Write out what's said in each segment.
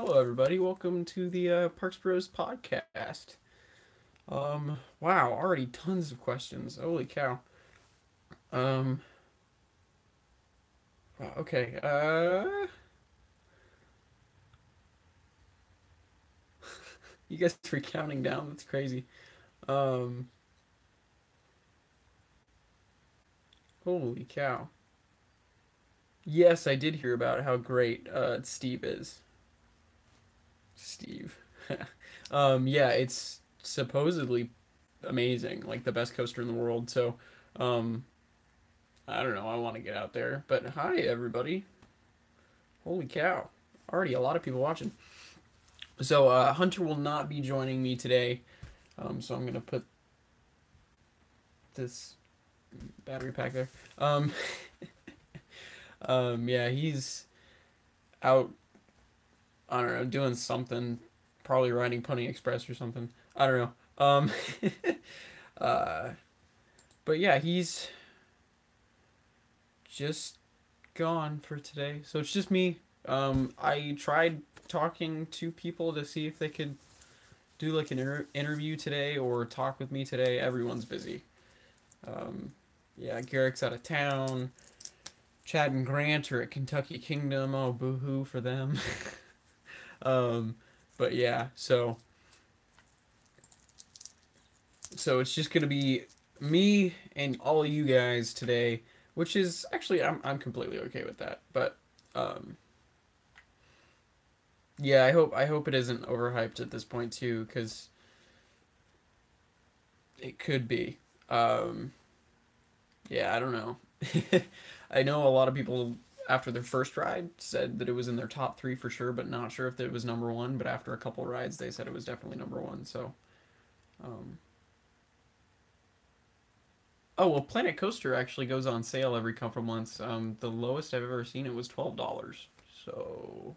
Hello, everybody. Welcome to the Parks Bros podcast. Wow, already tons of questions. Holy cow. Um, wow, okay. You guys are counting down. That's crazy. Um, Holy cow. Yes, I did hear about how great Steve is. Steve. Yeah, it's supposedly amazing, like the best coaster in the world. So, um, I don't know. I want to get out there. But hi, everybody. Holy cow. Already a lot of people watching. So Hunter will not be joining me today. So I'm gonna put this battery pack there. Um, yeah, he's out. I don't know, doing something. Probably riding Pony Express or something. I don't know. Uh, but yeah, he's just gone for today. So it's just me. I tried talking to people to see if they could do like an interview today or talk with me today. Everyone's busy. Um, yeah, Garrick's out of town. Chad and Grant are at Kentucky Kingdom. Oh, boo-hoo for them. um, but yeah, so it's just gonna be me and all of you guys today, which is actually I'm completely okay with that. But um, yeah, I hope it isn't overhyped at this point too, because it could be. Um, yeah, I don't know. I know a lot of people after their first ride said that it was in their top three for sure, but not sure if it was number one. But after a couple rides, they said it was definitely number one. So, um, oh well, Planet Coaster actually goes on sale every couple months. The lowest I've ever seen it was $12. So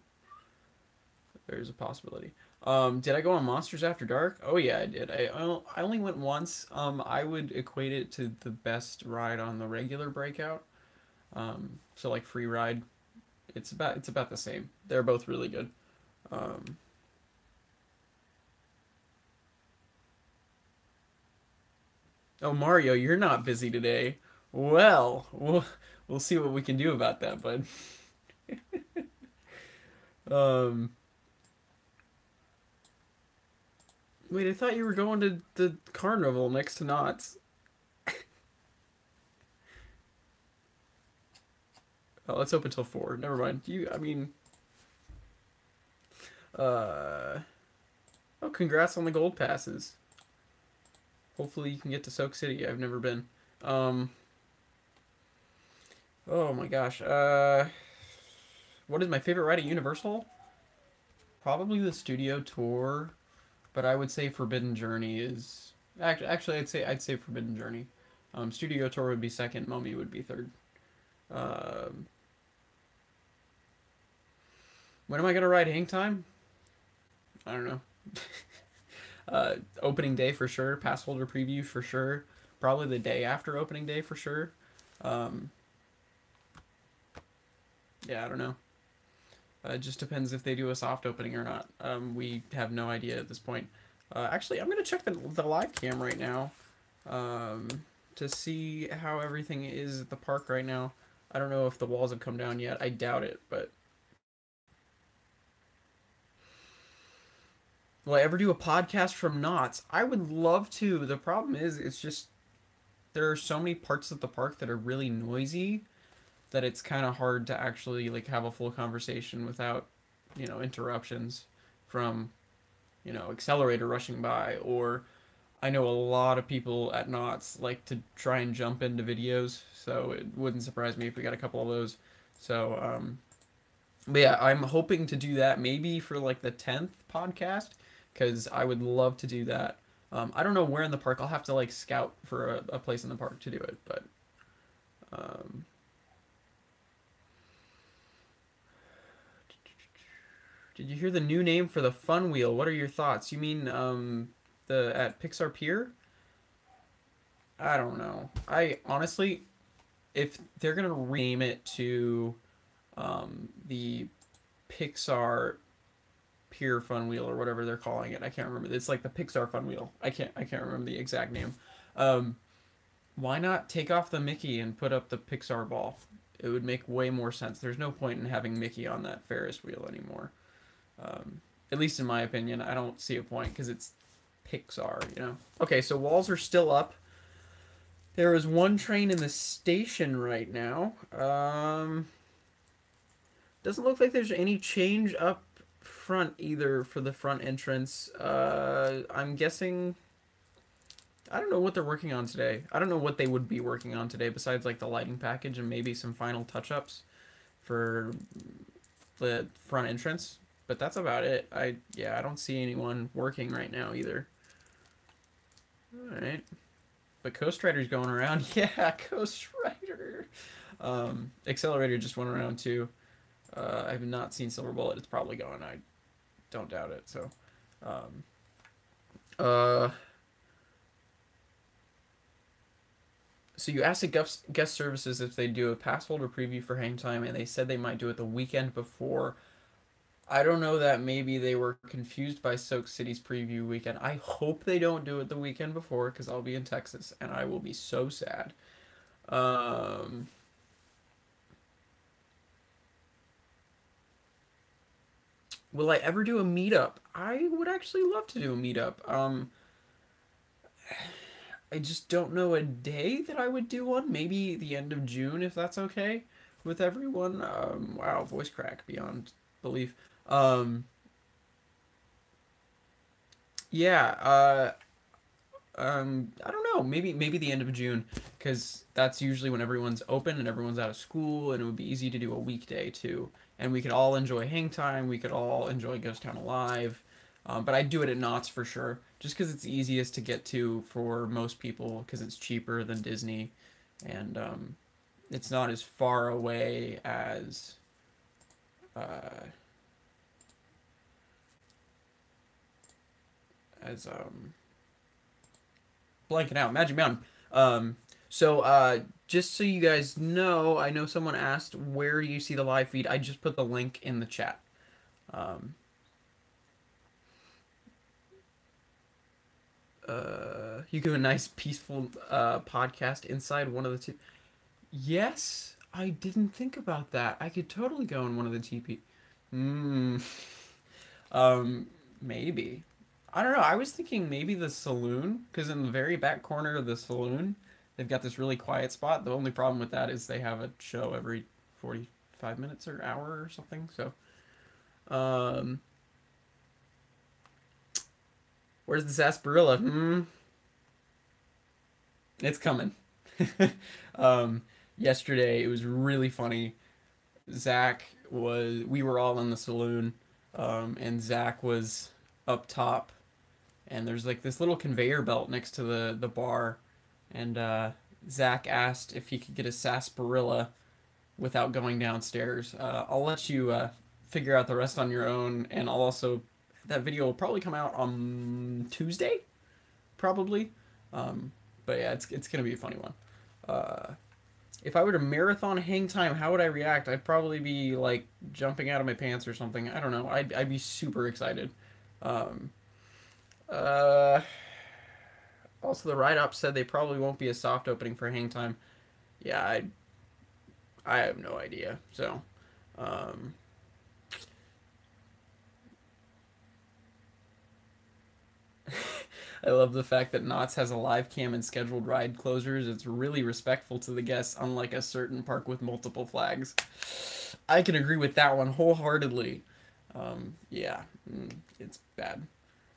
there's a possibility. Did I go on Monsters After Dark? Oh yeah, I did. I only went once. I would equate it to the best ride on the regular Breakout. So like free ride, it's about the same. They're both really good. Um, oh Mario, you're not busy today. Well, we'll see what we can do about that, bud. Um, Wait, I thought you were going to the carnival next to Knott's. Oh, let's open till 4. Never mind. I mean, uh, oh, congrats on the gold passes. Hopefully you can get to Soak City. I've never been. Um, oh my gosh. What is my favorite ride at Universal? Probably the Studio Tour, but I would say Forbidden Journey is actually I'd say Forbidden Journey. Studio Tour would be second. Mummy would be third. Um, when am I gonna ride Hang Time? I don't know. Opening day for sure. Pass holder preview for sure. Probably the day after opening day for sure. Um, yeah, I don't know. It just depends if they do a soft opening or not. We have no idea at this point. Actually, I'm gonna check the live cam right now, um, to see how everything is at the park right now. I don't know if the walls have come down yet. I doubt it, but will I ever do a podcast from Knott's? I would love to. The problem is, it's just there are so many parts of the park that are really noisy that it's kind of hard to actually like have a full conversation without, interruptions from, accelerator rushing by. Or I know a lot of people at Knott's like to try and jump into videos, so it wouldn't surprise me if we got a couple of those. So, but yeah, I'm hoping to do that maybe for like the 10th podcast because I would love to do that. I don't know where in the park. I'll have to like scout for a place in the park to do it, but um, did you hear the new name for the Fun Wheel? What are your thoughts? You mean the at Pixar Pier? I don't know. I honestly, if they're gonna rename it to the Pixar Pier Fun Wheel or whatever they're calling it. I can't remember. It's like the Pixar Fun Wheel. I can't remember the exact name. Um, why not take off the Mickey and put up the Pixar ball? It would make way more sense. There's no point in having Mickey on that Ferris wheel anymore. Um, at least in my opinion, I don't see a point because it's Pixar, you know. Okay, so walls are still up. There is one train in the station right now. Doesn't look like there's any change up front either for the front entrance. I'm guessing. I don't know what they're working on today. I don't know what they would be working on today besides like the lighting package and maybe some final touch-ups for the front entrance. But that's about it. I don't see anyone working right now either. All right. But Coast Rider's going around. Yeah, Coast Rider. Accelerator just went around too. I have not seen Silver Bullet. It's probably going. I don't doubt it. So, um, uh, so you asked the guest services if they do a pass holder preview for Hang Time, and they said they might do it the weekend before. I don't know that maybe they were confused by Soak City's preview weekend. I hope they don't do it the weekend before because I'll be in Texas and I will be so sad. Um, will I ever do a meetup? I would actually love to do a meetup. I just don't know a day that I would do one. Maybe the end of June if that's okay with everyone. Wow, voice crack beyond belief. Um, yeah, I don't know. Maybe the end of June, because that's usually when everyone's open and everyone's out of school, and it would be easy to do a weekday too. And we could all enjoy Hang Time. We could all enjoy Ghost Town Alive. But I'd do it at Knott's for sure, just because it's easiest to get to for most people, because it's cheaper than Disney, and it's not as far away uh, as blanking out Magic Mountain. Just so you guys know, I know someone asked where do you see the live feed. I just put the link in the chat. Um, you give a nice peaceful podcast inside one of the two. Yes, I didn't think about that. I could totally go in one of the TP. Hmm. Maybe. I don't know. I was thinking maybe the saloon, because in the very back corner of the saloon, they've got this really quiet spot. The only problem with that is they have a show every 45 minutes or hour or something. So, um, where's the sarsaparilla? It's coming. um, Yesterday it was really funny. We were all in the saloon, and Zach was up top, and there's like this little conveyor belt next to the bar, and Zach asked if he could get a sarsaparilla without going downstairs. I'll let you figure out the rest on your own, and I'll also that video will probably come out on Tuesday, probably. Um, but yeah, it's gonna be a funny one. If I were to marathon Hang Time, how would I react? I'd probably be like jumping out of my pants or something. I don't know. I'd be super excited. Um, uh, Also, the write-up said they probably won't be a soft opening for Hang Time. Yeah, I have no idea. So, um, I love the fact that Knott's has a live cam and scheduled ride closures. It's really respectful to the guests, unlike a certain park with multiple flags. I can agree with that one wholeheartedly. Yeah, it's bad.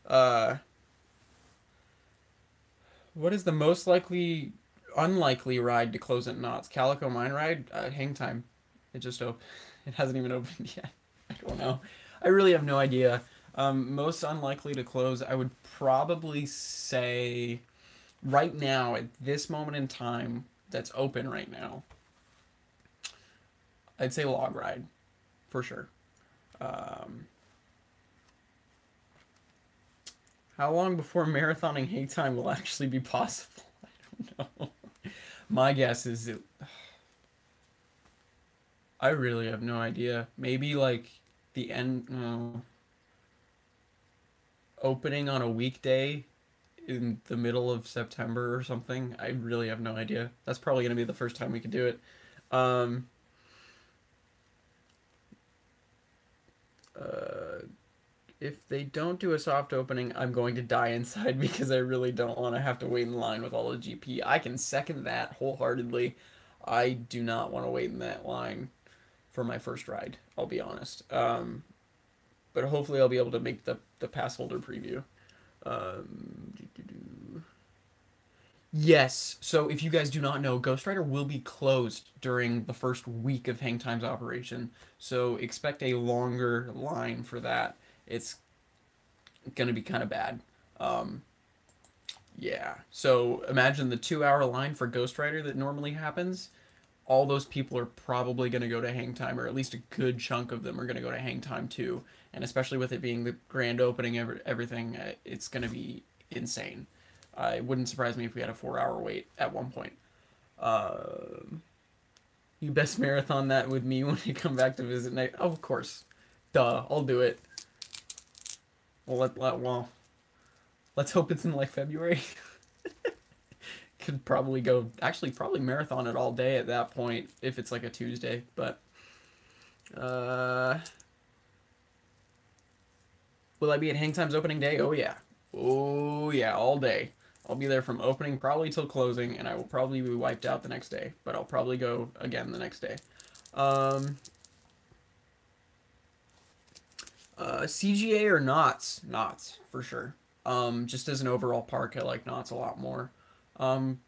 Uh, what is the most unlikely ride to close at Knott's? Calico Mine Ride? Hang Time. It just opened. It hasn't even opened yet. I don't know. I really have no idea. Most unlikely to close, I would probably say right now, at this moment in time, that's open right now, I'd say Log Ride, for sure. Um, how long before marathoning Hang Time will actually be possible? I don't know. My guess is I really have no idea. Maybe like the end. No. opening on a weekday in the middle of September or something. I really have no idea. That's probably going to be the first time we could do it. Um, uh, if they don't do a soft opening, I'm going to die inside because I really don't want to have to wait in line with all the GP. I can second that wholeheartedly. I do not want to wait in that line for my first ride, I'll be honest. But hopefully I'll be able to make the pass holder preview. Yes. So if you guys do not know, Ghost Rider will be closed during the first week of Hang Time's operation. So expect a longer line for that. It's gonna be kind of bad. Um, yeah. So imagine the 2 hour line for Ghost Rider that normally happens. All those people are probably gonna go to Hang Time, or at least a good chunk of them are gonna go to Hang Time too. And especially with it being the grand opening, everything, it's gonna be insane. It wouldn't surprise me if we had a 4 hour wait at one point. Uh, you best marathon that with me when you come back to visit night. Oh, of course. Duh, I'll do it. Well, let's hope it's in like February. Could probably go, actually, probably marathon it all day at that point if it's like a Tuesday. But, uh, will I be at Hang Time's opening day? Oh, yeah. Oh, yeah, all day. I'll be there from opening probably till closing, and I will probably be wiped out the next day. But I'll probably go again the next day. Um, CGA or Knott's? Knott's, for sure. Just as an overall park, I like Knott's a lot more. Um,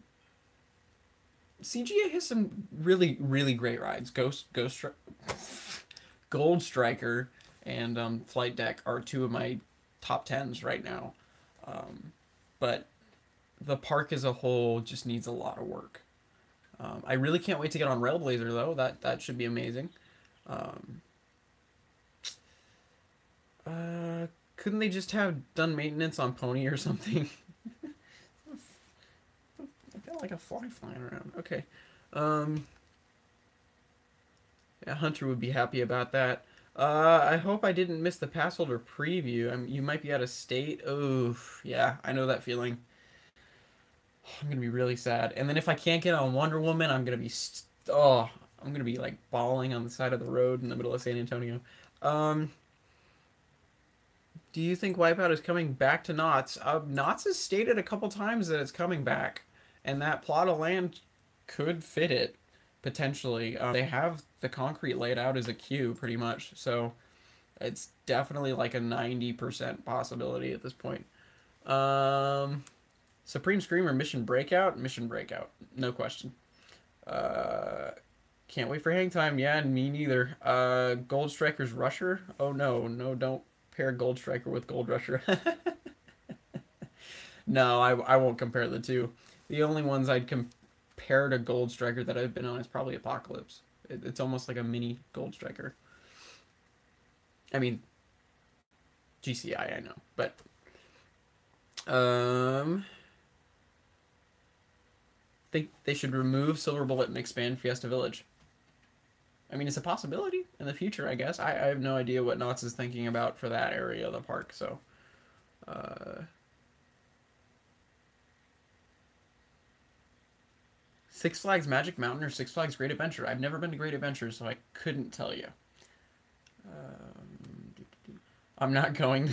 CGA has some really, really great rides. Gold Striker and Flight Deck are two of my top tens right now. But the park as a whole just needs a lot of work. I really can't wait to get on Railblazer though. That should be amazing. Um, couldn't they just have done maintenance on Pony or something? I feel like a fly flying around. Okay. Um, yeah, Hunter would be happy about that. I hope I didn't miss the pass holder preview. You might be out of state. Oh, yeah, I know that feeling. I'm gonna be really sad. And then if I can't get on Wonder Woman, I'm gonna be like bawling on the side of the road in the middle of San Antonio. Um, do you think Wipeout is coming back to Knott's? Knott's has stated a couple times that it's coming back, and that plot of land could fit it potentially. They have the concrete laid out as a queue pretty much, so it's definitely like a 90% possibility at this point. Um, Supreme Screamer Mission Breakout? Mission Breakout. No question. Uh, can't wait for Hang Time. Yeah, me neither. Gold Striker's Rusher? Oh no, no, don't pair Gold Striker with Gold Rusher. No, I won't compare the two. The only ones I'd compare to Gold Striker that I've been on is probably Apocalypse. It's almost like a mini Gold Striker. I mean, GCI, I know, but think they should remove Silver Bullet and expand Fiesta Village. I mean, it's a possibility in the future, I guess. I have no idea what Knott's is thinking about for that area of the park, so. Uh, Six Flags Magic Mountain or Six Flags Great Adventure? I've never been to Great Adventure, so I couldn't tell you. I'm not going.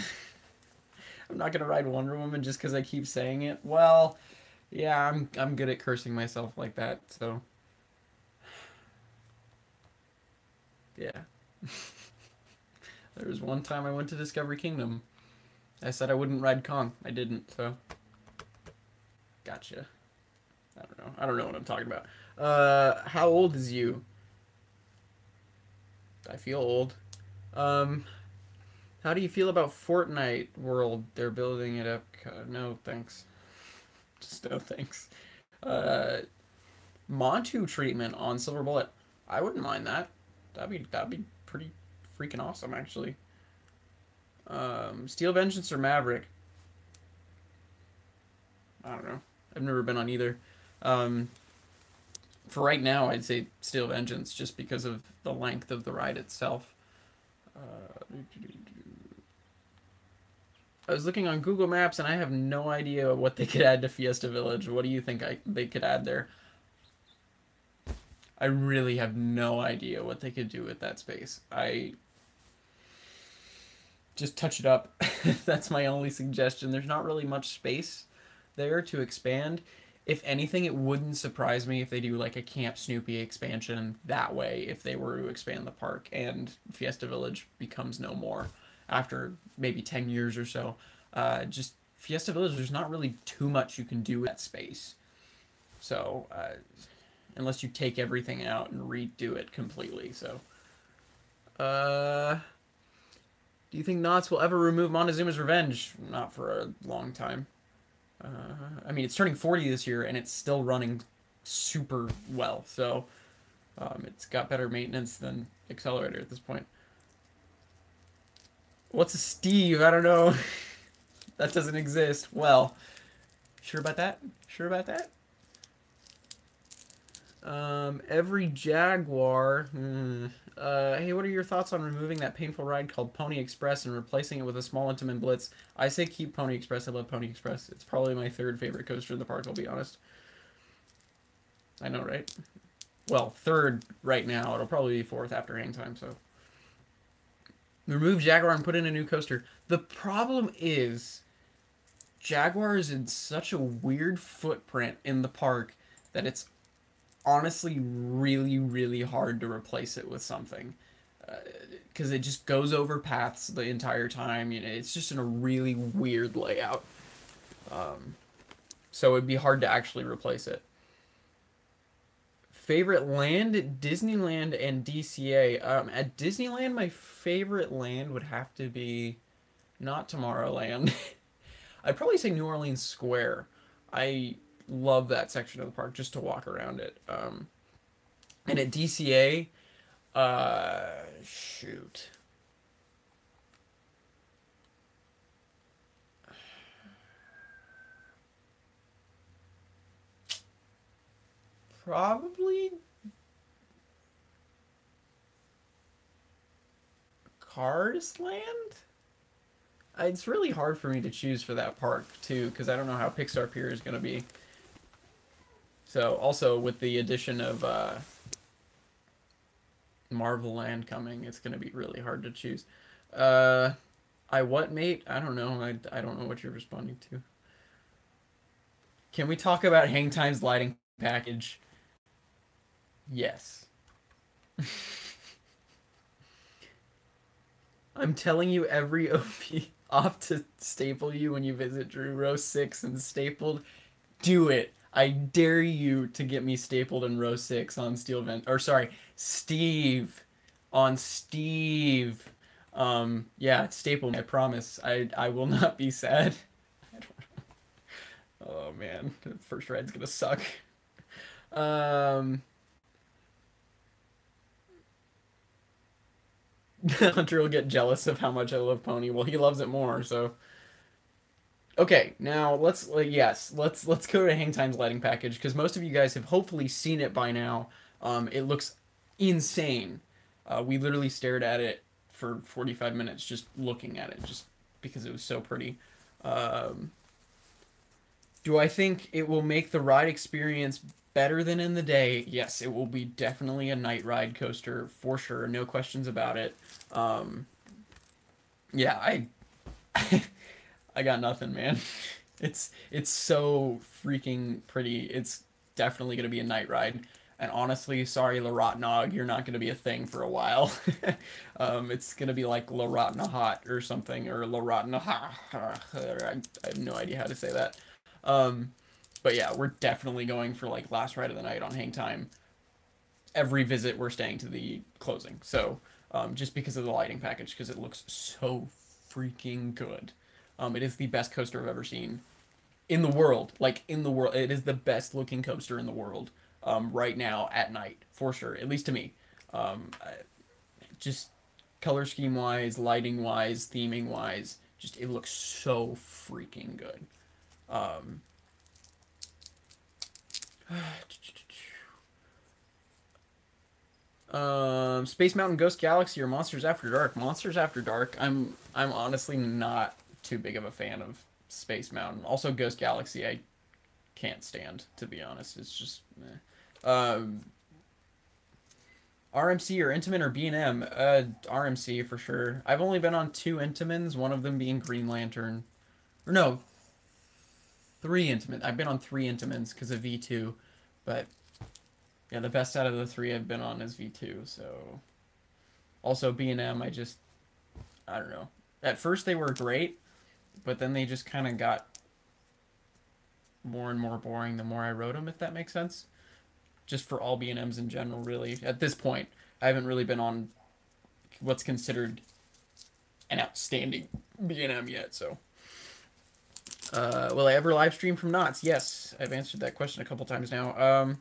I'm not gonna ride Wonder Woman just because I keep saying it. Well, yeah, I'm good at cursing myself like that, so yeah. There was one time I went to Discovery Kingdom. I said I wouldn't ride Kong. I didn't, so gotcha. I don't know. I don't know what I'm talking about. How old is you? I feel old. Um, how do you feel about Fortnite World? They're building it up. No, thanks. Just no thanks. Uh, Montu treatment on Silver Bullet. I wouldn't mind that. That'd be pretty freaking awesome, actually. Steel Vengeance or Maverick? I don't know. I've never been on either. Um, for right now, I'd say Steel Vengeance just because of the length of the ride itself. I was looking on Google Maps and I have no idea what they could add to Fiesta Village. What do you think they could add there? I really have no idea what they could do with that space. I just touch it up. That's my only suggestion. There's not really much space there to expand. If anything, it wouldn't surprise me if they do like a Camp Snoopy expansion that way if they were to expand the park and Fiesta Village becomes no more after maybe 10 years or so. Just Fiesta Village, there's not really too much you can do with that space. So, unless you take everything out and redo it completely. So, do you think Knott's will ever remove Montezuma's Revenge? Not for a long time. I mean, it's turning 40 this year, and it's still running super well. So, it's got better maintenance than Accelerator at this point. What's a Steve? I don't know. That doesn't exist. Well, sure about that? Sure about that? Every Jaguar. Hey, what are your thoughts on removing that painful ride called Pony Express and replacing it with a small Intamin Blitz? I say keep Pony Express. I love Pony Express. It's probably my third favorite coaster in the park, I'll be honest. I know, right? Well, third right now. It'll probably be fourth after Hang Time, so. Remove Jaguar and put in a new coaster. The problem is, Jaguar is in such a weird footprint in the park that it's honestly really, really hard to replace it with something. Because it just goes over paths the entire time. You know, it's just in a really weird layout. So it'd be hard to actually replace it. Favorite land? Disneyland and DCA. At Disneyland, my favorite land would have to be not Tomorrowland. I'd probably say New Orleans Square. I love that section of the park just to walk around it. And at DCA, shoot. Probably Cars Land? It's really hard for me to choose for that park, too, because I don't know how Pixar Pier is going to be. So, also, with the addition of Marvel Land coming, it's going to be really hard to choose. I what, mate? I don't know. I don't know what you're responding to. Can we talk about Hang Time's lighting package? Yes. I'm telling you, every OP off to staple you when you visit Drew Row 6 and stapled. Do it. I dare you to get me stapled in row 6 on Steel Vent. Or sorry, Steve. On Steve. Yeah, staple me, I promise. I will not be sad. I don't know. Oh man, the first ride's gonna suck. Hunter will get jealous of how much I love Pony. Well, he loves it more, so. Okay, now let's let's go to Hang Time's lighting package because most of you guys have hopefully seen it by now. It looks insane. We literally stared at it for 45 minutes just looking at it, just because it was so pretty. Do I think it will make the ride experience better than in the day? Yes, it will be definitely a night ride coaster for sure, no questions about it. Yeah, I got nothing, man. It's so freaking pretty. It's definitely gonna be a night ride. And honestly, sorry, La Rotnog, you're not gonna be a thing for a while. It's gonna be like La Rotnahat or something, or La Rotnaha. I have no idea how to say that. But yeah, we're definitely going for like last ride of the night on Hang Time. Every visit, we're staying to the closing. So, just because of the lighting package, because it looks so freaking good. It is the best coaster I've ever seen in the world. Like, in the world. It is the best looking coaster in the world right now at night, for sure. At least to me. Just color scheme wise, lighting wise, theming wise, just it looks so freaking good. Space Mountain Ghost Galaxy or Monsters After Dark? Monsters After Dark. I'm honestly not too big of a fan of Space Mountain. Also, Ghost Galaxy, I can't stand, to be honest. It's just, RMC or Intamin or B&M? RMC for sure. I've only been on 2 Intamins, one of them being Green Lantern. Or no, 3 Intamin. I've been on 3 Intamins because of V2, but yeah, the best out of the 3 I've been on is V2. So also B&M, I don't know. At first they were great, but then they just kind of got more and more boring the more I rode them, if that makes sense. Just for all B&Ms in general, really. At this point, I haven't really been on what's considered an outstanding B&M yet, so. Will I ever live stream from Knott's? Yes, I've answered that question a couple times now.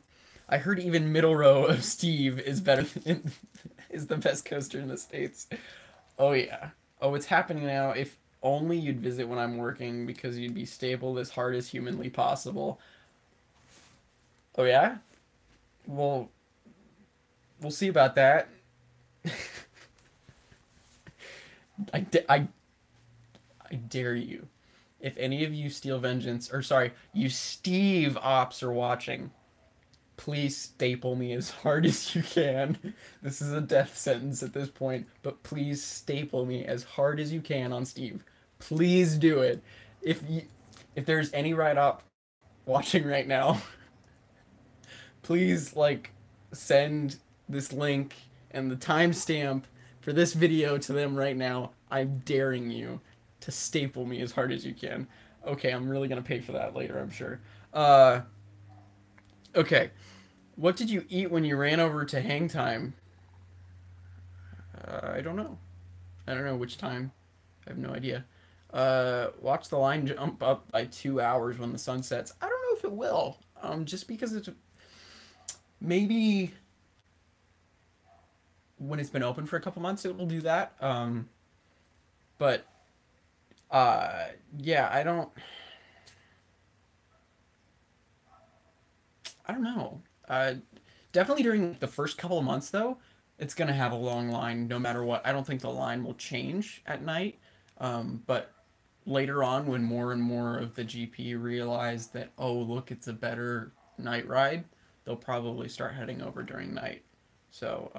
I heard even middle row of Steve is better than, is the best coaster in the States. Oh yeah. Oh, it's happening now. If only you'd visit when I'm working because you'd be stable as hard as humanly possible. Oh yeah? Well, we'll see about that. I dare you. If any of you Steel Vengeance, or sorry, you Steve Ops are watching, please staple me as hard as you can. This is a death sentence at this point, but please staple me as hard as you can on Steve. Please do it. If there's any Ride Op watching right now, please like send this link and the timestamp for this video to them right now. I'm daring you to staple me as hard as you can. Okay, I'm really gonna pay for that later, I'm sure. Okay. What did you eat when you ran over to hang time? I don't know. I don't know which time. I have no idea. Watch the line jump up by 2 hours when the sun sets. I don't know if it will. Just because it's maybe when it's been open for a couple months, it will do that. But yeah, I don't know. Definitely during the first couple of months though, it's gonna have a long line no matter what. I don't think the line will change at night. But later on, when more and more of the GP realize that, oh look, it's a better night ride, they'll probably start heading over during night. So,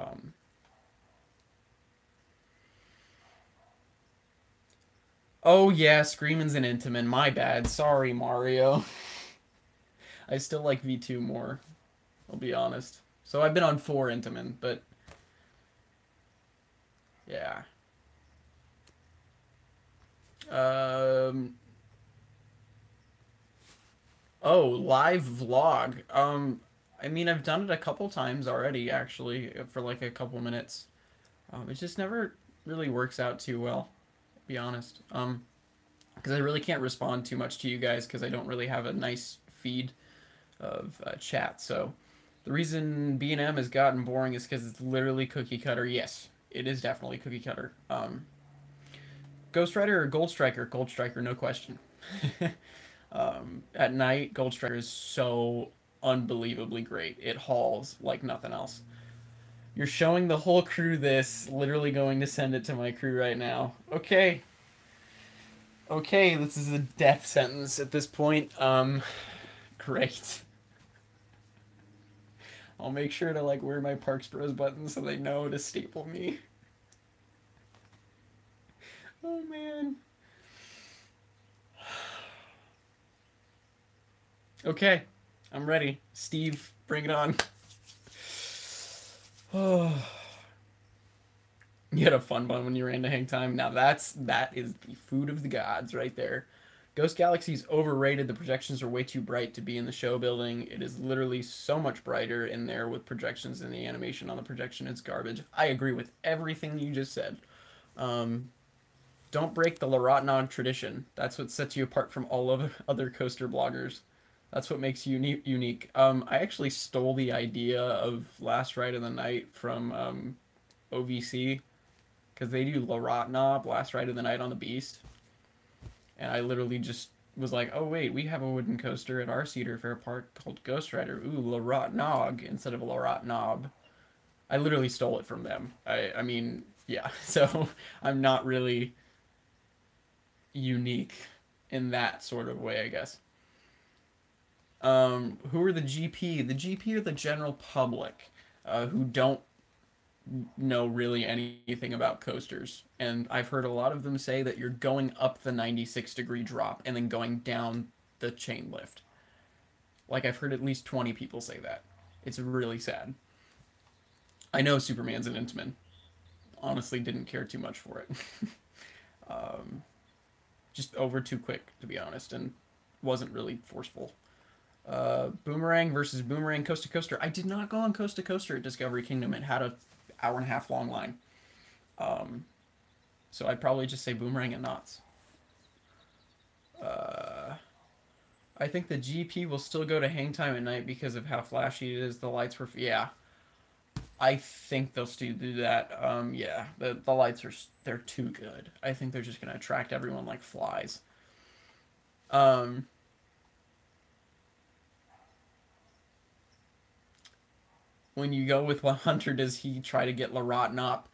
oh yeah, Screamin's an Intamin. My bad. Sorry, Mario. I still like V2 more, I'll be honest. So I've been on 4 Intamin, but yeah. Um, oh, live vlog. I mean, I've done it a couple times already, actually, for like a couple minutes. It just never really works out too well, to be honest. Because I really can't respond too much to you guys because I don't really have a nice feed of chat. So the reason B&M has gotten boring is because it's literally cookie cutter. Yes, it is definitely cookie cutter. Ghost Rider or Gold Striker? Gold Striker, no question. At night, Gold Striker is so unbelievably great. It hauls like nothing else. You're showing the whole crew this, literally going to send it to my crew right now. Okay. Okay, this is a death sentence at this point. Great. I'll make sure to like wear my Parks Bros button so they know to staple me. Oh man. Okay, I'm ready. Steve, bring it on. Oh. You had a fun one when you ran to hang time. Now that is the food of the gods right there. Ghost Galaxy's overrated. The projections are way too bright to be in the show building. It is literally so much brighter in there with projections, and the animation on the projection is garbage. I agree with everything you just said. Don't break the Larotnog tradition. That's what sets you apart from all of other coaster bloggers. That's what makes you unique. I actually stole the idea of Last Ride of the Night from OVC because they do Larotnog, Last Ride of the Night on the Beast. And I literally just was like, oh wait, we have a wooden coaster at our Cedar Fair Park called Ghost Rider. Ooh, Larotnog instead of a Larotnob. I literally stole it from them. I mean, yeah. So I'm not really unique in that sort of way, I guess. Who are the GP? The GP are the general public, who don't know really anything about coasters. And I've heard a lot of them say that you're going up the 96-degree drop and then going down the chain lift. Like, I've heard at least 20 people say that. It's really sad. I know Superman's an Intamin. Honestly, didn't care too much for it. um, just over too quick, to be honest, and wasn't really forceful. Boomerang versus Boomerang Coast to Coaster. I did not go on Coast to Coaster at Discovery Kingdom. It had a hour and a half long line. Um, so I'd probably just say Boomerang and Knots. Uh, I think the GP will still go to Hang Time at night because of how flashy it is. The lights were, yeah. I think they'll still do that. Yeah, the lights are they're too good. I think they're just gonna attract everyone like flies. Um, when you go with 100, does he try to get Larot Nop?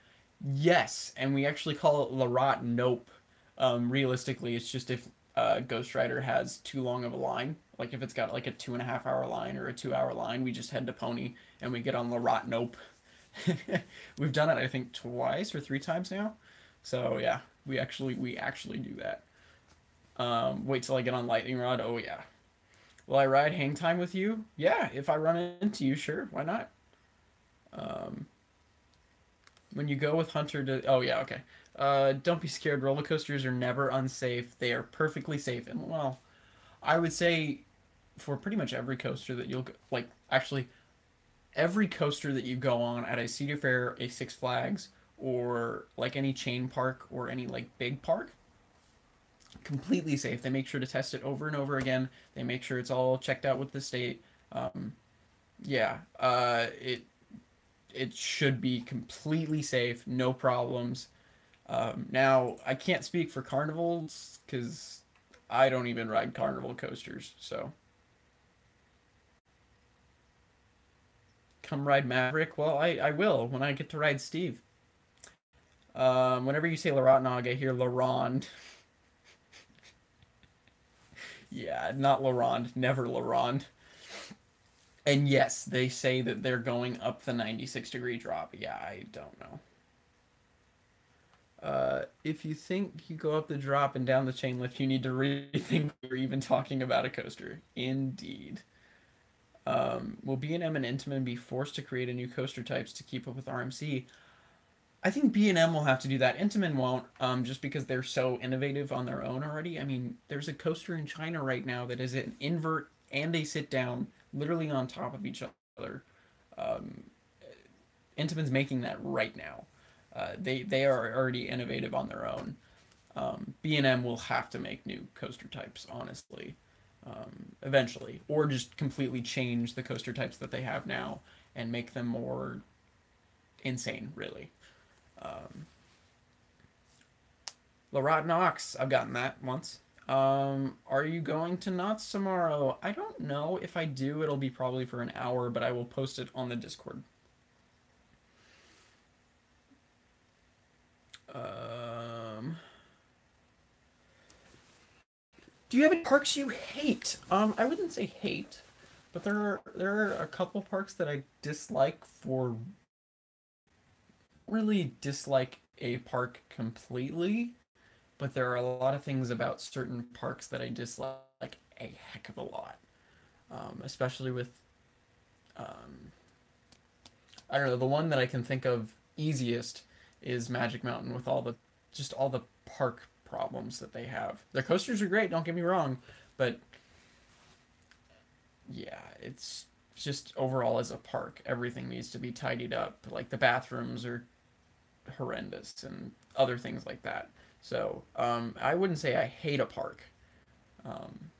Yes, and we actually call it Larot Nope. Realistically, it's just if Ghost Rider has too long of a line, like if it's got like a 2.5 hour line or a 2 hour line, we just head to Pony and we get on Larot Nope. We've done it, I think, twice or three times now. So yeah, we actually do that. Wait till I get on Lightning Rod. Oh yeah. Will I ride Hang Time with you? Yeah, if I run into you, sure. Why not? Um, when you go with Hunter to, oh yeah, okay. Don't be scared. Roller coasters are never unsafe. They are perfectly safe. And well, I would say for pretty much every coaster that you'll like, actually every coaster that you go on at a Cedar Fair, a Six Flags, or like any chain park or any like big park, completely safe. They make sure to test it over and over again. They make sure it's all checked out with the state. Um, yeah, it should be completely safe, no problems. Now, I can't speak for carnivals because I don't even ride carnival coasters. So, come ride Maverick. Well, I will when I get to ride Steve. Whenever you say Larotnog, I hear Laronde. Yeah, not Laronde, never Laronde. And yes, they say that they're going up the 96-degree drop. Yeah, I don't know. If you think you go up the drop and down the chain lift, you need to rethink you're even talking about a coaster. Indeed. Will B&M and Intamin be forced to create a new coaster types to keep up with RMC? I think B&M will have to do that. Intamin won't, just because they're so innovative on their own already. I mean, there's a coaster in China right now that is an invert and a sit down, literally on top of each other. Um, Intamin's making that right now. They are already innovative on their own. B&M will have to make new coaster types, honestly, eventually, or just completely change the coaster types that they have now and make them more insane, really. Um, Larot Knox, I've gotten that once. Are you going to Knott's tomorrow? I don't know. If I do, it'll be probably for an hour, but I will post it on the Discord. Um, do you have any parks you hate? I wouldn't say hate, but there are a couple parks that I dislike for really dislike a park completely, but there are a lot of things about certain parks that I dislike a heck of a lot. Especially with um, I don't know, the one that I can think of easiest is Magic Mountain with all the park problems that they have. Their coasters are great, don't get me wrong, but yeah, it's just overall as a park, everything needs to be tidied up. Like the bathrooms are horrendous and other things like that. So, I wouldn't say I hate a park. Um,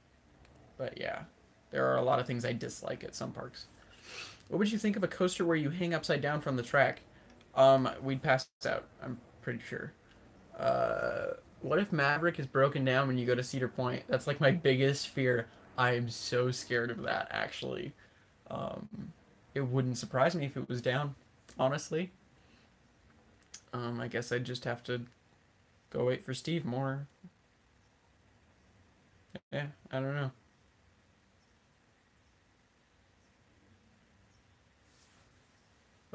but yeah, there are a lot of things I dislike at some parks. What would you think of a coaster where you hang upside down from the track? We'd pass out, I'm pretty sure. What if Maverick is broken down when you go to Cedar Point? That's like my biggest fear. I am so scared of that, actually. Um, it wouldn't surprise me if it was down, honestly. I guess I'd just have to go wait for Steve more. Yeah, I don't know.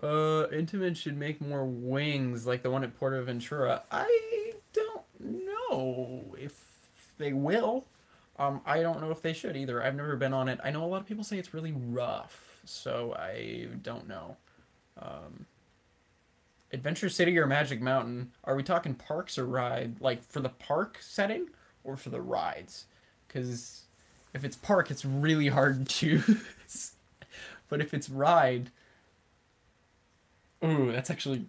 Intamin should make more wings like the one at Porto Ventura. I don't know if they will. I don't know if they should either. I've never been on it. I know a lot of people say it's really rough, so I don't know. Um, Adventure City or Magic Mountain? Are we talking parks or ride? Like for the park setting or for the rides? Because if it's park, it's really hard to choose. But if it's ride, ooh, that's actually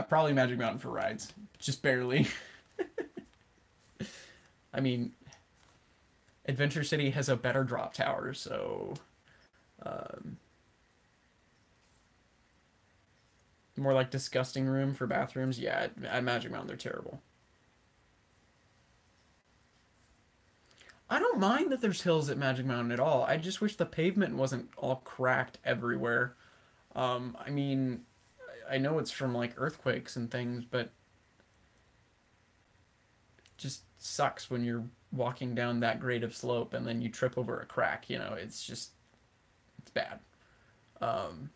probably Magic Mountain for rides, just barely. I mean, Adventure City has a better drop tower, so um, more like disgusting room for bathrooms. Yeah, at Magic Mountain they're terrible. I don't mind that there's hills at Magic Mountain at all. I just wish the pavement wasn't all cracked everywhere. I mean, I know it's from like earthquakes and things, but just sucks when you're walking down that grade of slope and then you trip over a crack. You know, it's just it's bad. Um,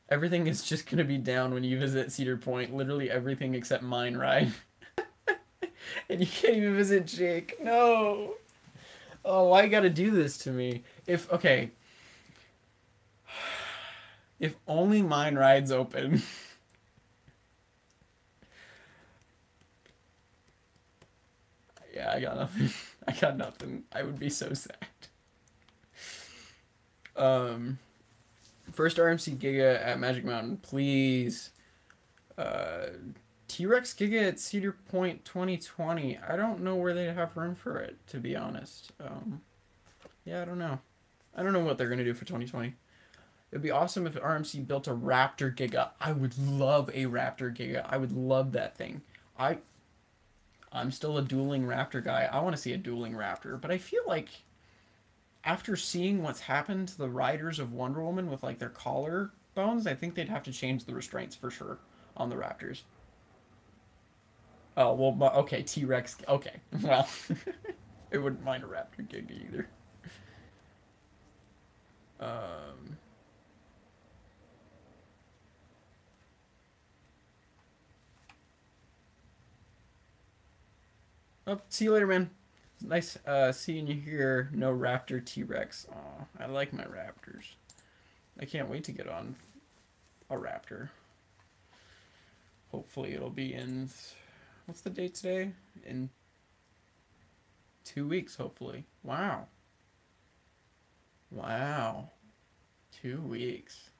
Everything is just gonna be down when you visit Cedar Point. Literally everything except Mine Ride, and you can't even visit Jake. No. Oh, why you gotta do this to me? If okay, if only Mine Ride's open. Yeah, I got nothing. I got nothing. I would be so sad. Um, First RMC Giga at Magic Mountain, please. Uh, T-Rex Giga at Cedar Point 2020. I don't know where they have room for it, to be honest. Yeah, I don't know. I don't know what they're gonna do for 2020. It'd be awesome if RMC built a Raptor Giga. I would love a Raptor Giga. I would love that thing. I I'm still a dueling Raptor guy. I want to see a dueling Raptor, but I feel like after seeing what's happened to the riders of Wonder Woman with like their collar bones, I think they'd have to change the restraints for sure on the Raptors. Oh well, okay, T Rex. Okay, well, I wouldn't mind a Raptor Giga either. Um, oh, see you later, man. Nice seeing you here. No Raptor T Rex. Oh, I like my Raptors. I can't wait to get on a Raptor. Hopefully, it'll be in. What's the date today? In 2 weeks, hopefully. Wow. Wow. 2 weeks.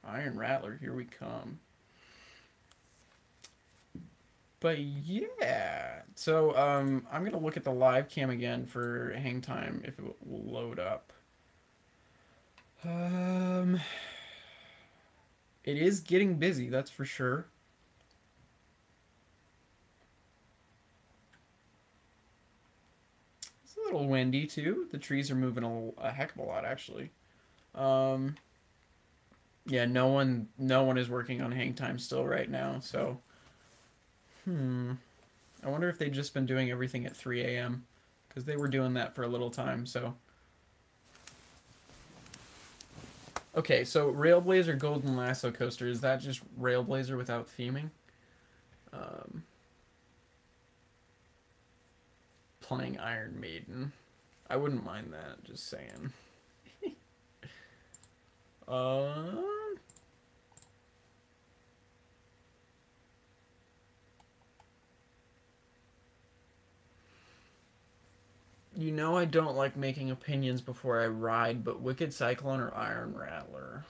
Iron Rattler, here we come. But yeah. So I'm gonna look at the live cam again for hang time if it will load up. Um it is getting busy, that's for sure. It's a little windy too. The trees are moving a heck of a lot actually. Um yeah, no one is working on hang time still right now, so hmm. I wonder if they've just been doing everything at 3 a.m. because they were doing that for a little time, so okay, so Railblazer Golden Lasso Coaster, is that just Railblazer without theming? Um, Playing Iron Maiden. I wouldn't mind that, just saying. Uh, you know I don't like making opinions before I ride, but Wicked Cyclone or Iron Rattler?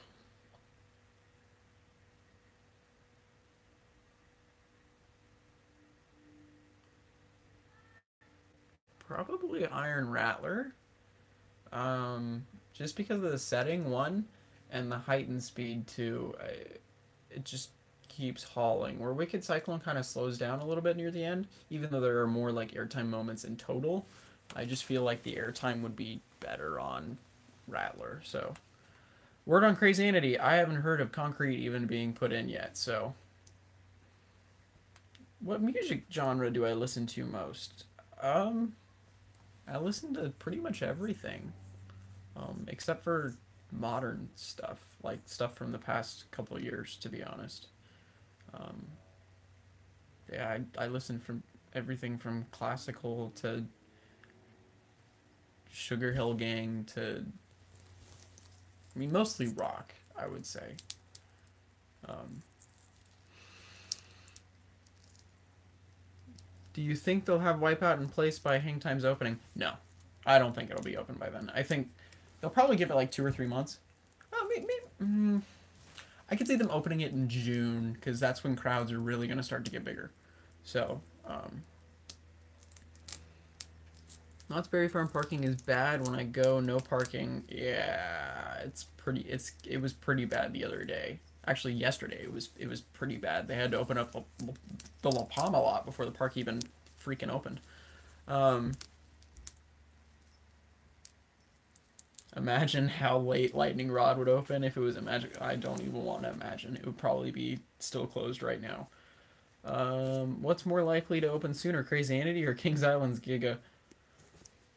Probably Iron Rattler. Just because of the setting, one, and the height and speed, two. It just keeps hauling. Where Wicked Cyclone kind of slows down a little bit near the end, even though there are more like airtime moments in total. I just feel like the airtime would be better on Rattler. So, word on Crazanity. I haven't heard of Concrete even being put in yet. So, What music genre do I listen to most? Um, I listen to pretty much everything, except for modern stuff, like stuff from the past couple of years, to be honest. Um, yeah, I listen from everything from classical to Sugar Hill Gang to, I mean, mostly rock, I would say. Um, do you think they'll have Wipeout in place by Hang Time's opening? No, I don't think it'll be open by then. I think they'll probably give it like 2 or 3 months. Oh, I could see them opening it in June because that's when crowds are really going to start to get bigger. So, Knott's Berry Farm parking is bad when I go. No parking. Yeah, it was pretty bad the other day. Actually, yesterday it was pretty bad. They had to open up the La Palma lot before the park even freaking opened. Um, Imagine how late Lightning Rod would open if it was a Magic. I don't even want to imagine. It would probably be still closed right now. What's more likely to open sooner, Crazy or Kings Island's Giga?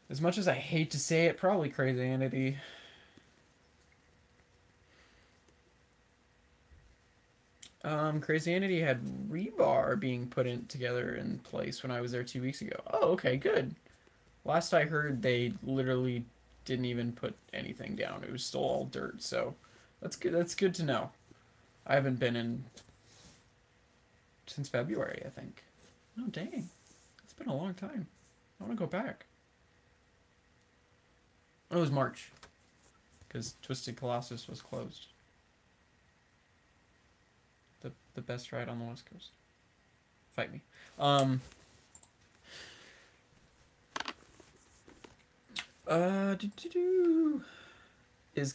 As much as I hate to say it, probably Crazy. Crazy had rebar being put in together in place when I was there 2 weeks ago. Oh, okay, good. Last I heard, they literally didn't even put anything down. It was still all dirt, so that's good. That's good to know. I haven't been in since February, I think. Oh, dang. It's been a long time. I want to go back. Oh, it was March. Because Twisted Colossus was closed. The best ride on the West Coast. Fight me. Is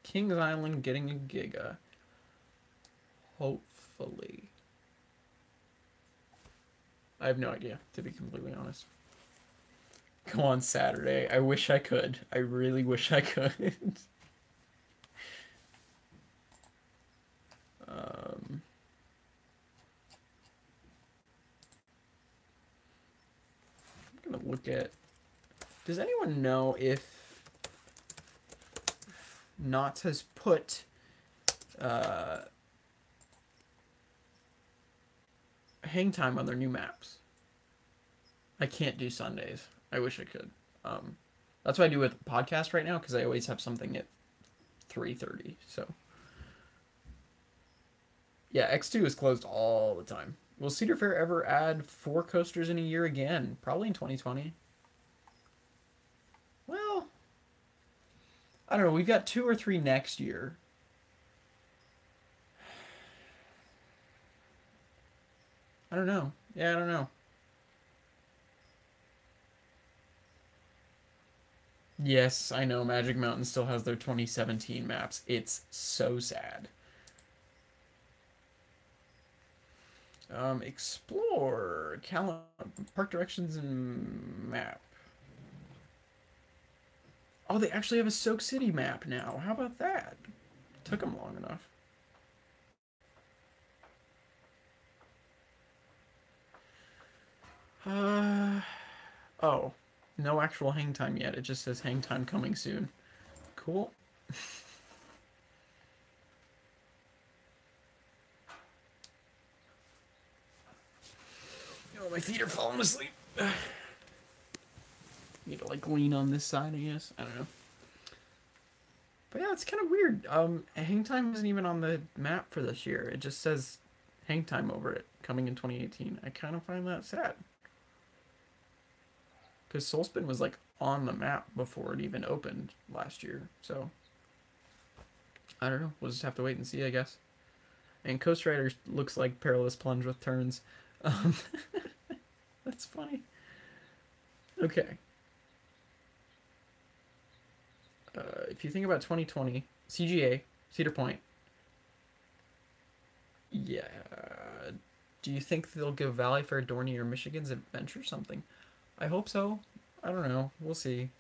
Kings Island getting a Giga? Hopefully. I have no idea, to be completely honest. Go on Saturday. I wish I could. I really wish I could. um, I'm gonna look at. Does anyone know if Knott's has put hang time on their new maps? I can't do Sundays. I wish I could. That's what I do with the podcast right now because I always have something at 3:30. So yeah, X2 is closed all the time. Will Cedar Fair ever add 4 coasters in a year again? Probably in 2020. Well, I don't know. We've got 2 or 3 next year. I don't know. Yeah, I don't know. Yes, I know Magic Mountain still has their 2017 maps. It's so sad. Explore park directions and map. Oh, they actually have a Soak City map now. How about that? Took them long enough. Oh, no actual hang time yet. It just says hang time coming soon. Cool. Oh, my feet are falling asleep. Need to like lean on this side, I guess. I don't know. But yeah, it's kind of weird. Hang time isn't even on the map for this year. It just says hang time over it coming in 2018. I kind of find that sad. Because Soulspin was like on the map before it even opened last year. So I don't know. We'll just have to wait and see, I guess. And Coast Rider looks like Perilous Plunge with turns. Um, that's funny. Okay. If you think about 2020, CGA, Cedar Point. Yeah. Do you think they'll give Valley Fair, Dorney, or Michigan's Adventure something? I hope so. I don't know. We'll see.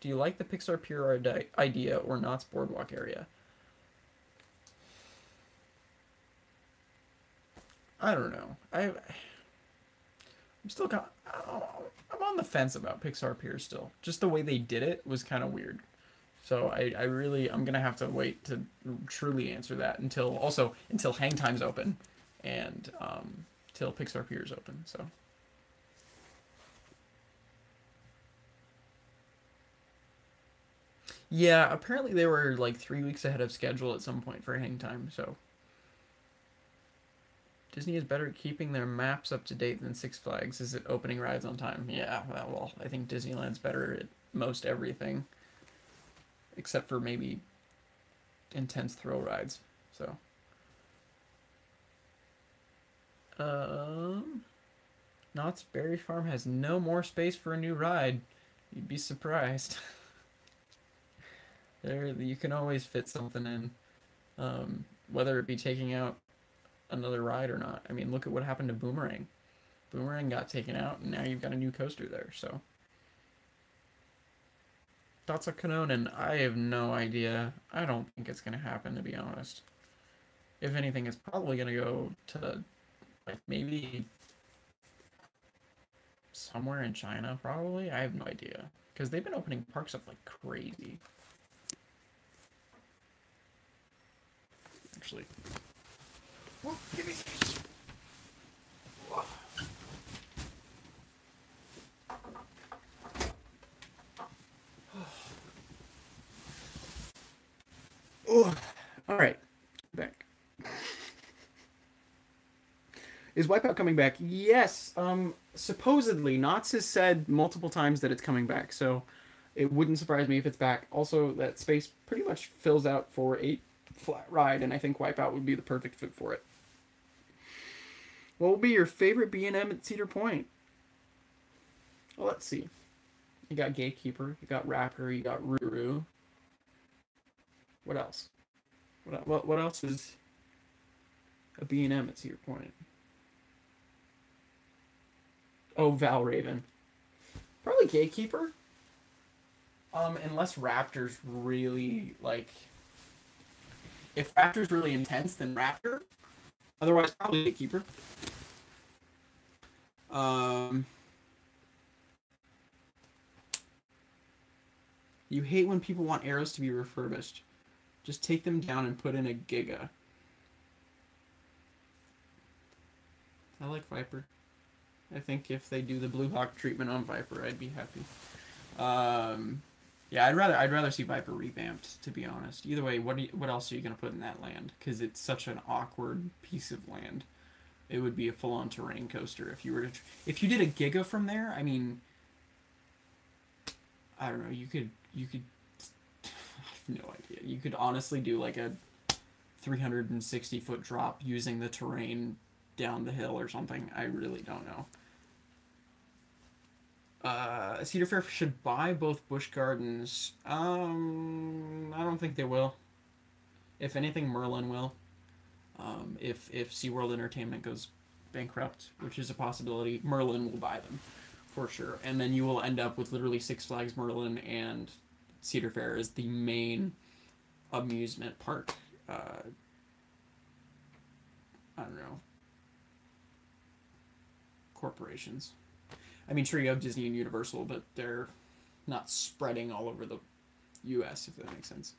Do you like the Pixar Pier idea or Knott's Boardwalk area? I don't know. I'm still kind of, I'm on the fence about Pixar Pier still. Just the way they did it was kind of weird. So I really I'm gonna have to wait to truly answer that until Hang Time's open, and till Pixar Pier is open. So yeah, apparently they were like 3 weeks ahead of schedule at some point for Hang Time. So Disney is better at keeping their maps up to date than Six Flags. Is it opening rides on time? Yeah, well, I think Disneyland's better at most everything, except for maybe intense thrill rides. So, um, Knott's Berry Farm has no more space for a new ride. You'd be surprised. There, you can always fit something in, whether it be taking out another ride or not. I mean, look at what happened to Boomerang. Boomerang got taken out, and now you've got a new coaster there. So, thoughts on Kanonen? I have no idea. I don't think it's gonna happen, to be honest. If anything, it's probably gonna go to like maybe somewhere in China, probably. I have no idea because they've been opening parks up like crazy. Actually, well, give me. Oh, all right, back. Is Wipeout coming back? Yes. Supposedly, Knott's has said multiple times that it's coming back, so it wouldn't surprise me if it's back. Also, that space pretty much fills out for a flat ride, and I think Wipeout would be the perfect fit for it. What will be your favorite B&M at Cedar Point? Well, let's see. You got Gatekeeper, you got Raptor, you got Ruru. What else? What else is a B&M at Cedar Point? Oh, Valraven. Probably Gatekeeper. Unless Raptor's really like, if Raptor's really intense, then Raptor. Otherwise, probably Gatekeeper. You hate when people want arrows to be refurbished. Just take them down and put in a Giga. I like Viper. I think if they do the Blue Hawk treatment on Viper, I'd be happy. Yeah, I'd rather see Viper revamped, to be honest. Either way, what else are you gonna put in that land? Because it's such an awkward piece of land. It would be a full-on terrain coaster if you were to if you did a Giga from there. I mean, I don't know. You could. I have no idea. You could honestly do like a 360-foot drop using the terrain down the hill or something. I really don't know. Cedar Fair should buy both Busch Gardens. I don't think they will. If anything, Merlin will. If SeaWorld Entertainment goes bankrupt, which is a possibility, Merlin will buy them for sure. And then you will end up with literally Six Flags, Merlin, and Cedar Fair as the main amusement park. I don't know. Corporations. I mean, sure, you have Disney and Universal, but they're not spreading all over the U.S., if that makes sense.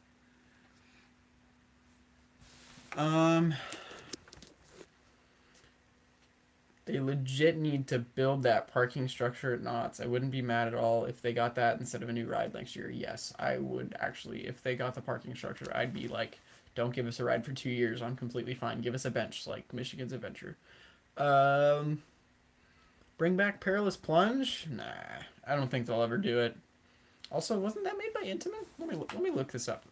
They legit need to build that parking structure at Knott's. I wouldn't be mad at all if they got that instead of a new ride next year. Yes, I would actually. If they got the parking structure, I'd be like, don't give us a ride for 2 years. I'm completely fine. Give us a bench like Michigan's Adventure. Bring back Perilous Plunge? Nah, I don't think they'll ever do it. Also, wasn't that made by Intamin? Let me look this up.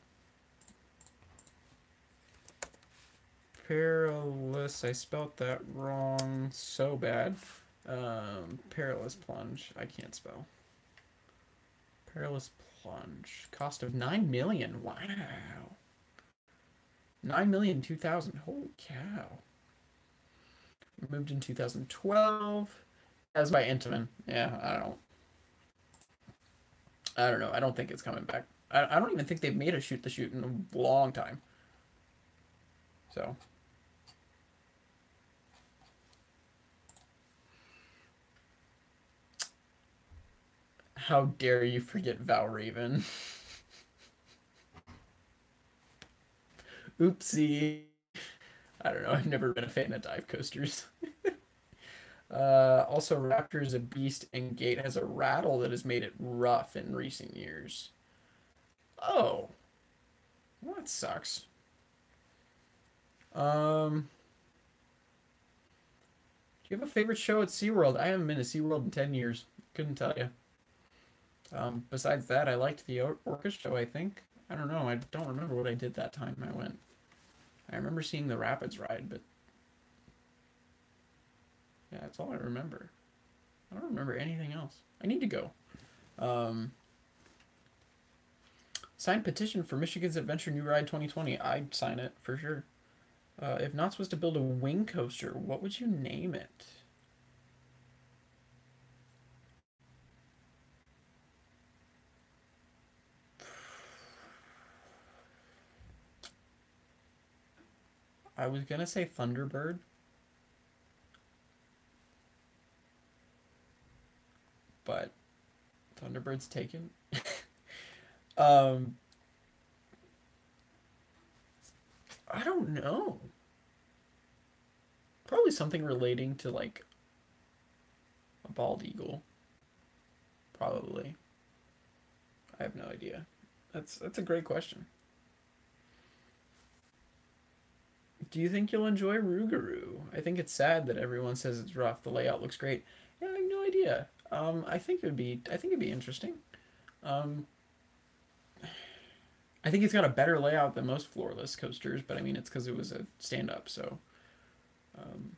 Perilous, I spelt that wrong so bad. Perilous Plunge, I can't spell. Perilous Plunge, cost of 9 million. Wow. 9,002,000. Holy cow. Removed in 2012. As by Intamin. Yeah, I don't know. I don't think it's coming back. I don't even think they've made a Shoot the Chute in a long time. So. How dare you forget Valraven? Oopsie. I don't know. I've never been a fan of dive coasters. Also, Raptor is a beast, and Gate has a rattle that has made it rough in recent years. Oh, well, that sucks. Do you have a favorite show at SeaWorld? I haven't been to SeaWorld in 10 years. Couldn't tell you. Besides that, I liked the Orca show, I think. I don't know. I don't remember what I did that time I went. I remember seeing the Rapids ride, but yeah, that's all I remember. I don't remember anything else. I need to go. Um, Signed petition for Michigan's Adventure New Ride 2020. I'd sign it for sure. If Knott's was to build a wing coaster, what would you name it? I was gonna say Thunderbird, but Thunderbird's taken. um, I don't know. Probably something relating to like a bald eagle. Probably. I have no idea. That's a great question. Do you think you'll enjoy Rougarou? I think it's sad that everyone says it's rough. The layout looks great. Yeah, I have no idea. I think it'd be interesting. Um, I think it's got a better layout than most floorless coasters, but I mean it's because it was a stand up. So, um,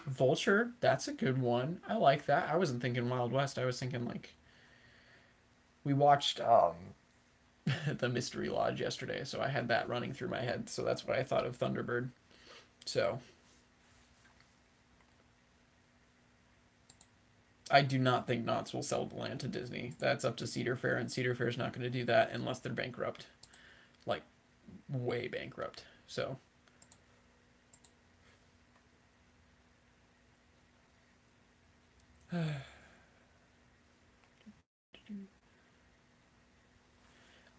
Vulture, that's a good one. I like that. I wasn't thinking Wild West. I was thinking like we watched the Mystery Lodge yesterday, so I had that running through my head. So that's what I thought of Thunderbird. So I do not think Knott's will sell the land to Disney. That's up to Cedar Fair, and Cedar Fair is not going to do that unless they're bankrupt, like way bankrupt. So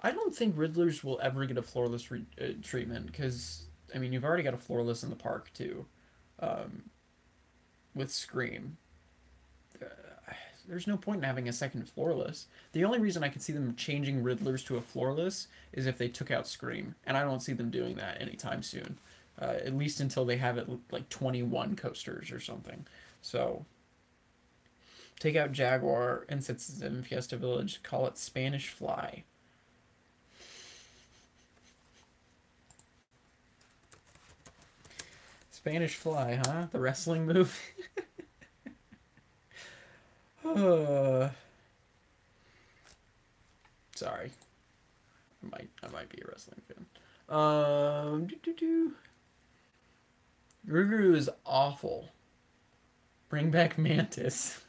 I don't think Riddlers will ever get a floorless treatment because I mean you've already got a floorless in the park too, um, with Scream. Uh, there's no point in having a second floorless. The only reason I could see them changing Riddlers to a floorless is if they took out Scream, and I don't see them doing that anytime soon. At least until they have it like 21 coasters or something. So take out Jaguar and sits in Fiesta Village. Call it Spanish Fly. Spanish Fly, huh? The wrestling move. Sorry, I might be a wrestling fan. Doo -doo -doo. Rougarou is awful. Bring back Mantis.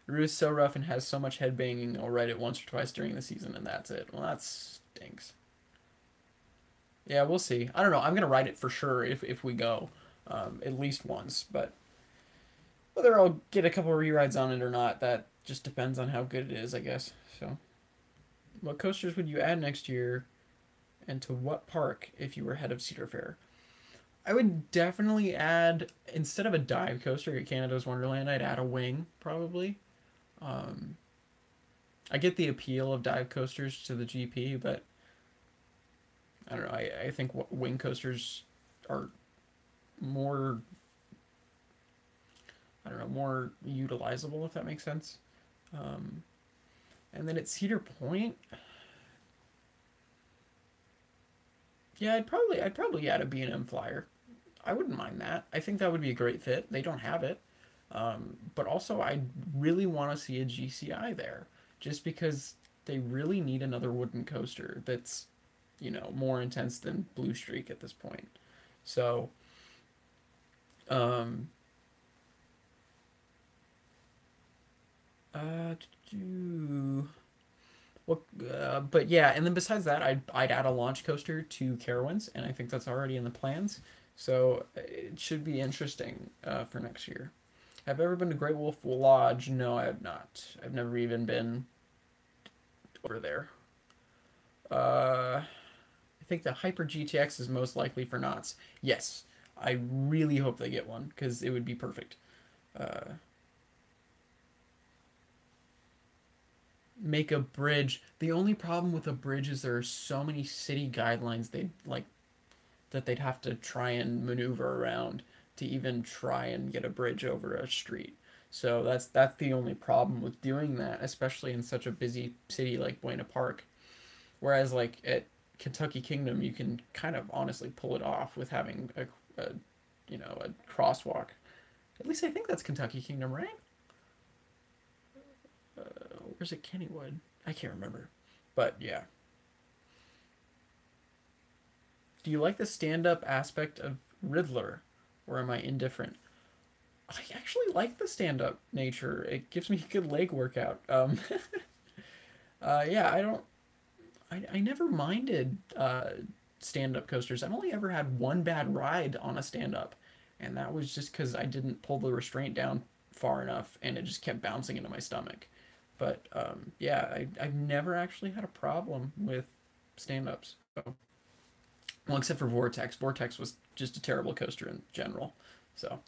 Rue is so rough and has so much headbanging. I'll ride it once or twice during the season, and that's it. Well, that stinks. Yeah, we'll see. I don't know. I'm gonna ride it for sure if we go, at least once. But whether I'll get a couple of re-rides on it or not, that just depends on how good it is, I guess. So, what coasters would you add next year, and to what park if you were head of Cedar Fair? I would definitely add instead of a dive coaster at Canada's Wonderland, I'd add a wing probably. Um, I get the appeal of dive coasters to the GP, but I don't know. I think wing coasters are more, I don't know, more utilizable if that makes sense. Um, and then at Cedar Point, yeah, I'd probably add a B&M Flyer. I wouldn't mind that. I think that would be a great fit. They don't have it. But also, I really want to see a GCI there, just because they really need another wooden coaster that's, more intense than Blue Streak at this point. So, um, uh, what, but yeah, and then besides that, I'd add a launch coaster to Carowinds, and I think that's already in the plans. So it should be interesting for next year. Have I ever been to Great Wolf Lodge? No, I have not. I've never even been over there. I think the Hyper GTX is most likely for knots. Yes, I really hope they get one because it would be perfect. Uh, make a bridge. The only problem with a bridge is there are so many city guidelines they like that they'd have to try and maneuver around to even try and get a bridge over a street. So that's the only problem with doing that, especially in such a busy city like Buena Park. Whereas like at Kentucky Kingdom, you can kind of honestly pull it off with having a a crosswalk. At least I think that's Kentucky Kingdom, right? Where's it Kennywood? I can't remember. But yeah. Do you like the stand-up aspect of Riddler, or am I indifferent? I actually like the stand-up nature. It gives me a good leg workout. Yeah, I never minded stand-up coasters. I've only ever had one bad ride on a stand-up, and that was just because I didn't pull the restraint down far enough, and it just kept bouncing into my stomach. But yeah, I've never actually had a problem with stand-ups. So, well, except for Vortex. Vortex was just a terrible coaster in general. So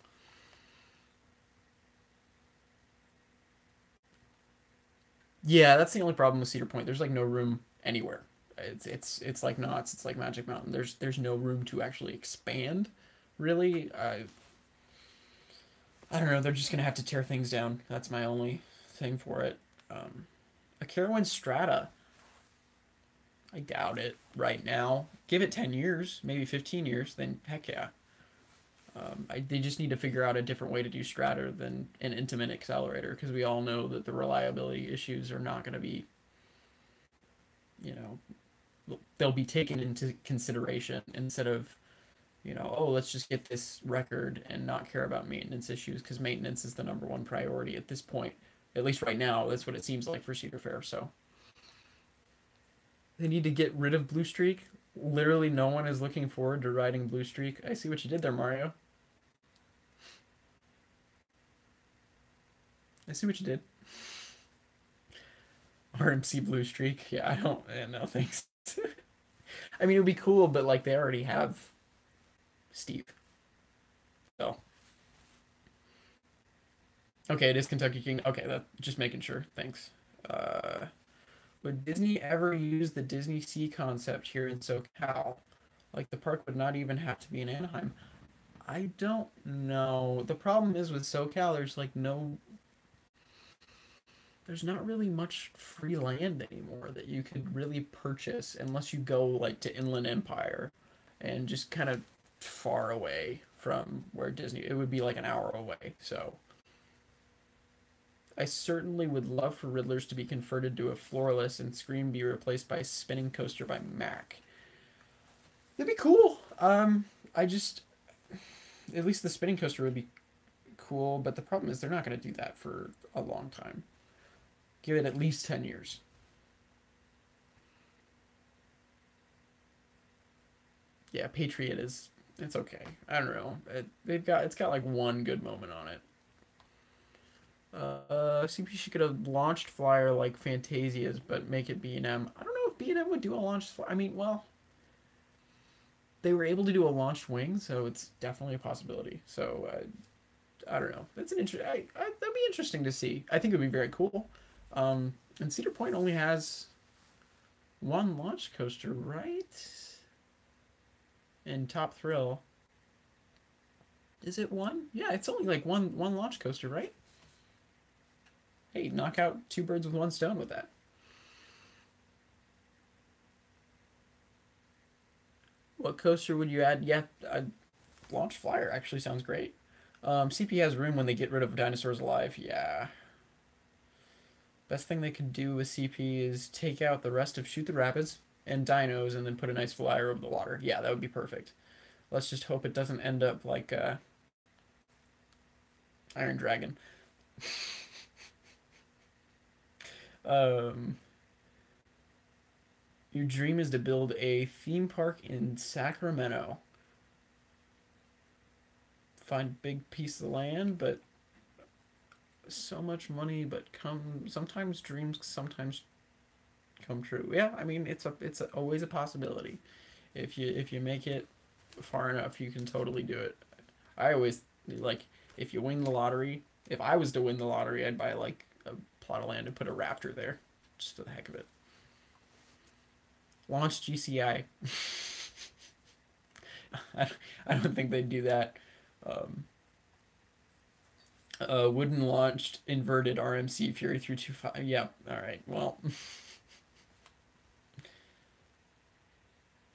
yeah, that's the only problem with Cedar Point. There's like no room anywhere. It's like Knott's. It's like Magic Mountain. There's no room to actually expand. Really, I don't know. They're just gonna have to tear things down. That's my only thing for it. A Carowinds Strata. I doubt it right now. Give it 10 years, maybe 15 years, then heck yeah. They just need to figure out a different way to do Strata than an Intamin accelerator because we all know that the reliability issues are not going to be, you know, they'll be taken into consideration instead of, oh, let's just get this record and not care about maintenance issues because maintenance is the number one priority at this point. At least right now, that's what it seems like for Cedar Fair. So they need to get rid of Blue Streak. Literally, no one is looking forward to riding Blue Streak. I see what you did there, Mario. I see what you did. RMC Blue Streak. Yeah, I don't. Yeah, no, thanks. I mean, it would be cool, but like they already have Steve. So okay, it is Kentucky King. Okay, that just making sure. Thanks. Uh, would Disney ever use the Disney Sea concept here in SoCal? Like the park would not even have to be in Anaheim. I don't know. The problem is with SoCal, there's not really much free land anymore that you could really purchase unless you go like to Inland Empire and just kind of far away from where Disney. It would be like an hour away. So I certainly would love for Riddlers to be converted to a floorless and Scream be replaced by Spinning Coaster by Mac. That'd be cool. I just at least the Spinning Coaster would be cool, but the problem is they're not going to do that for a long time. Give it at least 10 years. Yeah, Patriot is it's okay. I don't know. It's got like one good moment on it. CP should could have launched flyer like Fantasias, but make it B&M. I don't know if B&M would do a launched flyer. I mean, well, they were able to do a launched wing, so it's definitely a possibility. So I don't know. That's an that'd be interesting to see. I think it would be very cool. And Cedar Point only has one launch coaster, right? And Top Thrill. Is it one? Yeah, it's only like one launch coaster, right? Hey, knock out two birds with one stone with that. What coaster would you add? Yeah, a launch flyer actually sounds great. CP has room when they get rid of Dinosaurs Alive. Yeah. Best thing they could do with CP is take out the rest of Shoot the Rapids and Dinos and then put a nice flyer over the water. Yeah, that would be perfect. Let's just hope it doesn't end up like Iron Dragon. um, your dream is to build a theme park in Sacramento. Find big piece of land, but so much money, but sometimes dreams sometimes come true. Yeah, I mean always a possibility. If you make it far enough, you can totally do it. I always like if you win the lottery. If I was to win the lottery, I'd buy like a plot of land and put a raptor there, just for the heck of it. Launch GCI. I don't think they'd do that. Um, wooden launched inverted RMC Fury 325. Yeah, all right. Well,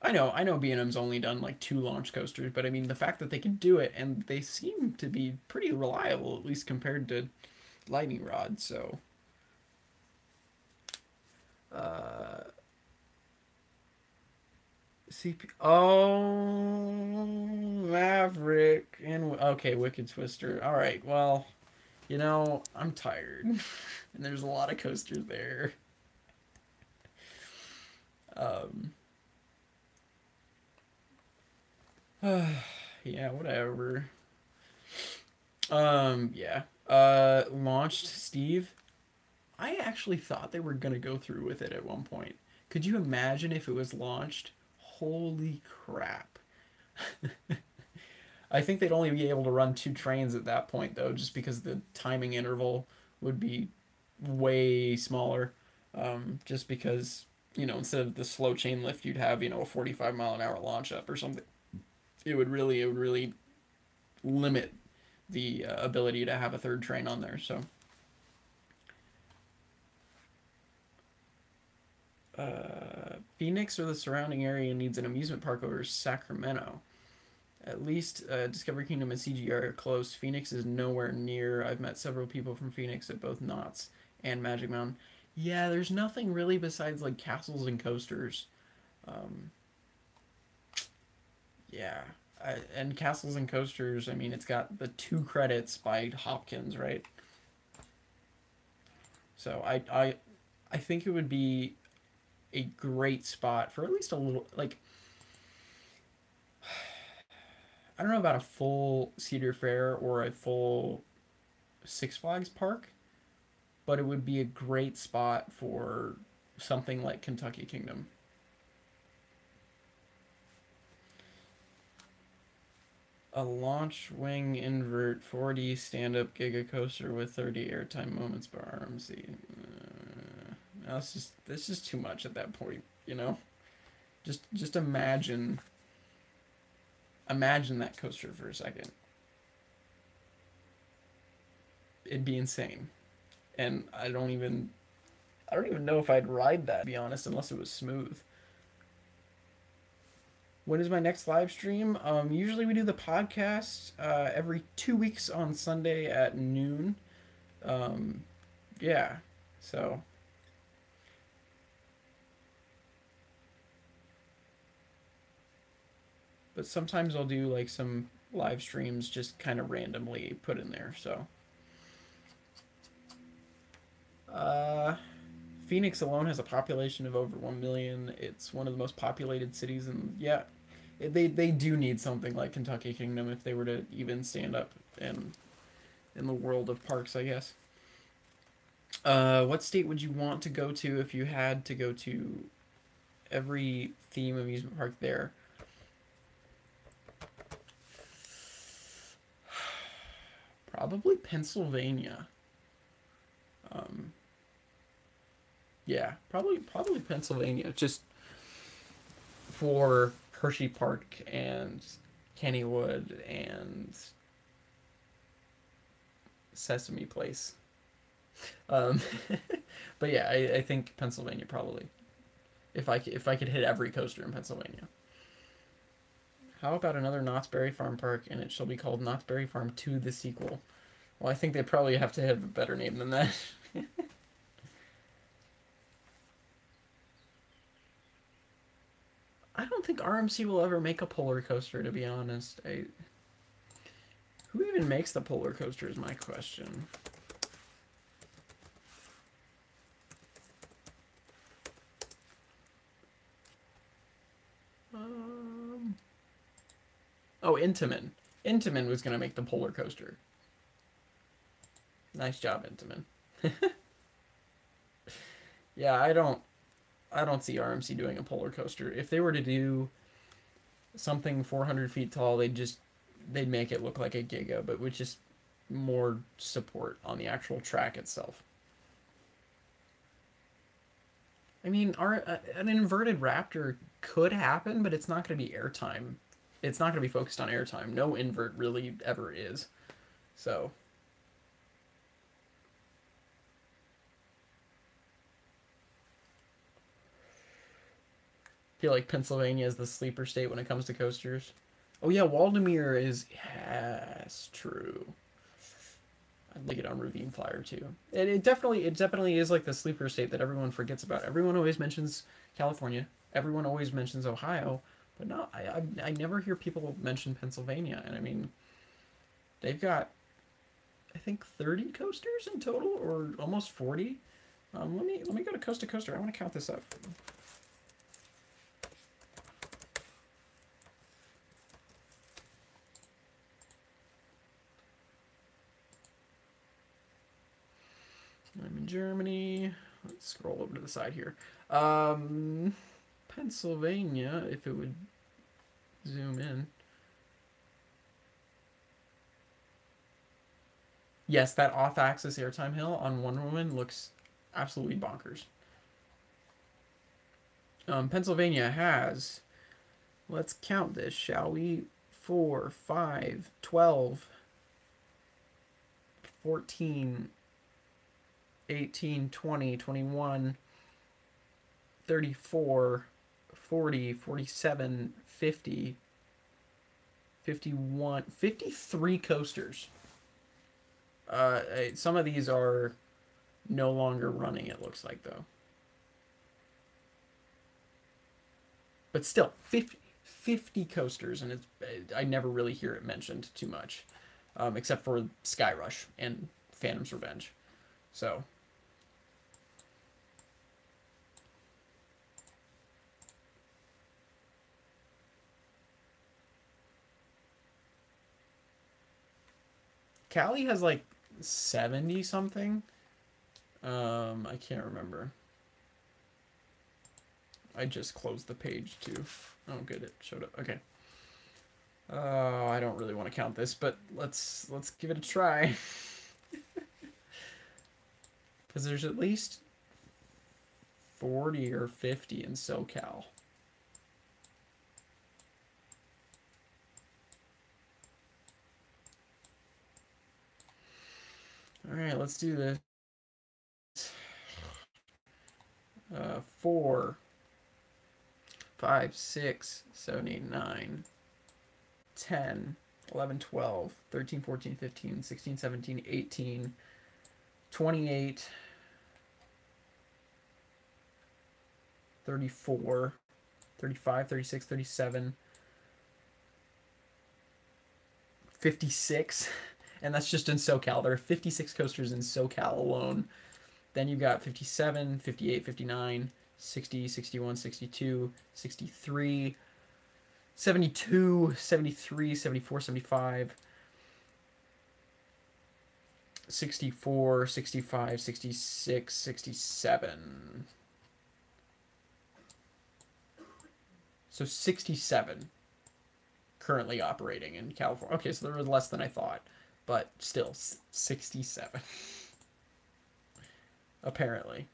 I know B&M's only done like 2 launch coasters, but I mean the fact that they can do it and they seem to be pretty reliable, at least compared to Lightning Rod. So, uh, CP. Oh, Maverick and okay, Wicked Twister. All right. Well, I'm tired, and there's a lot of coasters there. Um, yeah, whatever. Yeah. Launched Steve. I actually thought they were gonna go through with it at one point. Could you imagine if it was launched? Holy crap. I think they'd only be able to run 2 trains at that point, though, just because the timing interval would be way smaller. Just because, instead of the slow chain lift, you'd have, a 45-mile-an-hour launch up or something. It would really limit the ability to have a third train on there. So, Phoenix or the surrounding area needs an amusement park over Sacramento. At least Discovery Kingdom and CGR are close. Phoenix is nowhere near. I've met several people from Phoenix at both Knott's and Magic Mountain. Yeah, there's nothing really besides like castles and coasters. Um, yeah, and castles and coasters. I mean, it's got the 2 credits by Hopkins, right? So I think it would be a great spot for at least a little like I don't know about a full Cedar Fair or a full Six Flags park, but it would be a great spot for something like Kentucky Kingdom. A launch wing invert 4D stand up Giga coaster with 30 airtime moments per RMC. That's just too much at that point, you know? Just imagine that coaster for a second. It'd be insane. And I don't even know if I'd ride that, to be honest, unless it was smooth. When is my next live stream? Usually we do the podcast every 2 weeks on Sunday at noon. Um, yeah, so but sometimes I'll do like some live streams just kind of randomly put in there. So, uh, Phoenix alone has a population of over 1 million. It's one of the most populated cities, and yeah, they do need something like Kentucky Kingdom if they were to even stand up in the world of parks, I guess. What state would you want to go to if you had to go to every theme amusement park there? Probably Pennsylvania. Um, yeah, probably Pennsylvania. Just for Hershey Park and Kennywood and Sesame Place. Um, but yeah, I think Pennsylvania probably. If I could hit every coaster in Pennsylvania. How about another Knott's Berry Farm Park and it shall be called Knott's Berry Farm 2 the sequel? Well, I think they probably have to have a better name than that. I don't think RMC will ever make a polar coaster, to be honest. Who even makes the polar coaster is my question. Um, oh, Intamin. Intamin was going to make the polar coaster. Nice job, Intamin. Yeah, I don't see RMC doing a polar coaster. If they were to do something 400 feet tall, they'd make it look like a Giga, but with just more support on the actual track itself. I mean, an inverted Raptor could happen, but it's not going to be airtime. It's not going to be focused on airtime. No invert really ever is. So, I feel like Pennsylvania is the sleeper state when it comes to coasters. Oh yeah, Waldameer is, yes, true. I'd like it on Ravine Flyer too. It definitely is like the sleeper state that everyone forgets about. Everyone always mentions California. Everyone always mentions Ohio, but no, I never hear people mention Pennsylvania. And I mean, they've got, I think, 30 coasters in total, or almost 40. Let me go to coast to coaster. I want to count this up. I'm in Germany. Let's scroll over to the side here. Pennsylvania, if it would zoom in. Yes, that off-axis airtime hill on Wonder Woman looks absolutely bonkers. Pennsylvania has, let's count this, shall we? 4, 5, 12, 14, 18, 20, 21, 34, 40, 47, 50, 51, 53 coasters. Some of these are no longer running, it looks like, though. But still, 50 coasters, and I never really hear it mentioned too much, except for Skyrush and Phantom's Revenge. So, Cali has like 70 something. I can't remember. I just closed the page too. Oh, good, it showed up. Okay. I don't really want to count this, but let's give it a try. Because there's at least 40 or 50 in SoCal. All right, let's do this. 4, 5, 6, 7, 8, 9, 10, 11, 12, 13, 14, 15, 16, 17, 18, 28, 34, 35, 36, 37, 56. And that's just in SoCal. There are 56 coasters in SoCal alone. Then you got 57, 58, 59, 60, 61, 62, 63, 72, 73, 74, 75, 64, 65, 66, 67. So 67 currently operating in California. Okay, so there was less than I thought, but still 67. Apparently.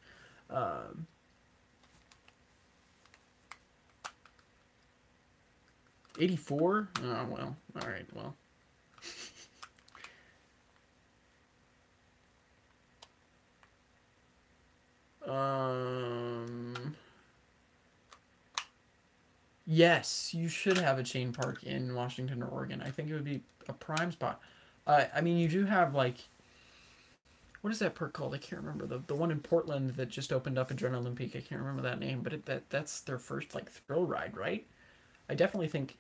84? Oh, well. All right, well. Yes, you should have a chain park in Washington or Oregon. I think it would be a prime spot. I mean, you do have, like, what is that park called? I can't remember. The one in Portland that just opened up, Adrenaline Peak. I can't remember that name, but that's their first, like, thrill ride, right? I definitely think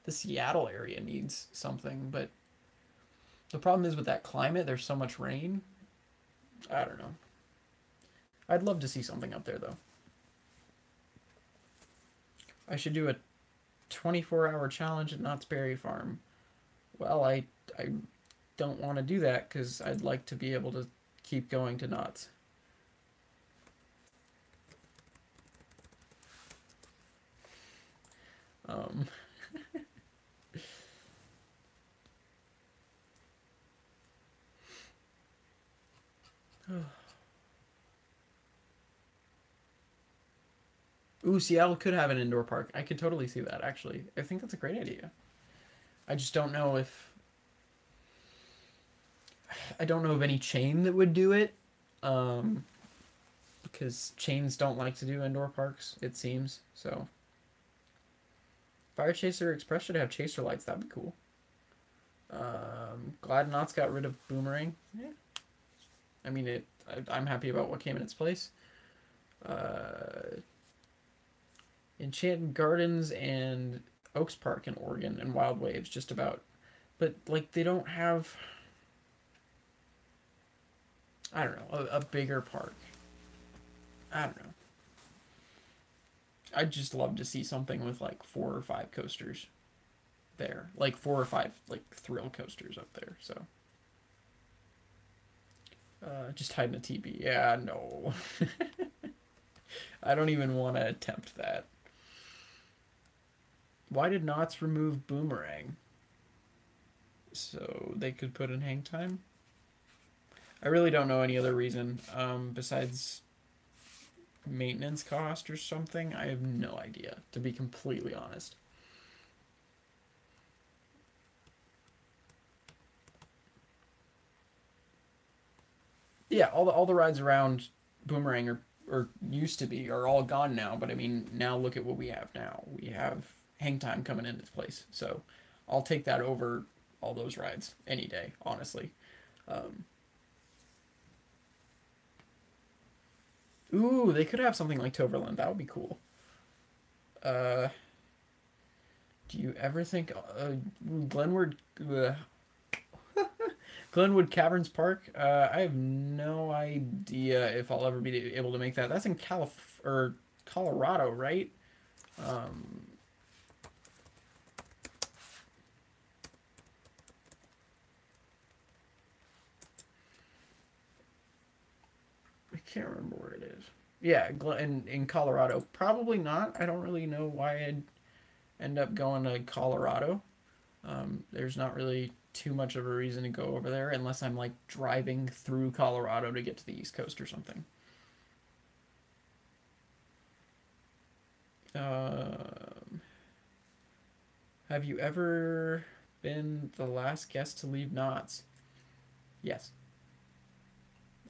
the Seattle area needs something, but the problem is with that climate, there's so much rain. I don't know. I'd love to see something up there, though. I should do a 24-hour challenge at Knott's Berry Farm. Well, I don't want to do that because I'd like to be able to keep going to knots. Um, Ooh, Seattle could have an indoor park. I could totally see that, actually. I think that's a great idea. I just don't know if... I don't know of any chain that would do it. Because chains don't like to do indoor parks, it seems. So... Fire Chaser Express should have chaser lights. That'd be cool. Glad Knots got rid of Boomerang. Yeah. I mean, I'm happy about what came in its place. Enchanted Gardens and Oaks Park in Oregon and Wild Waves just about. But, like, they don't have... I don't know, a bigger park. I don't know. I'd just love to see something with, like, 4 or 5 coasters there. Like, 4 or 5, like, thrill coasters up there, so... just hiding a TB. Yeah, no. I don't even want to attempt that. Why did Knott's remove Boomerang? So they could put in hang time? I really don't know any other reason besides maintenance cost or something. I have no idea, to be completely honest. Yeah, all the rides around Boomerang or used to be are all gone now, but I mean, now look at what we have now. We have hang time coming into place. So I'll take that over all those rides any day, honestly. Um, Ooh, they could have something like Toverland. That would be cool. Uh, do you ever think Glenwood Glenwood Caverns Park? I have no idea if I'll ever be able to make that. That's in Colorado, right? Um, I can't remember where it is. Yeah, in Colorado. Probably not. I don't really know why I'd end up going to Colorado. There's not really too much of a reason to go over there unless I'm like driving through Colorado to get to the East Coast or something. Um, have you ever been the last guest to leave Knott's? Yes.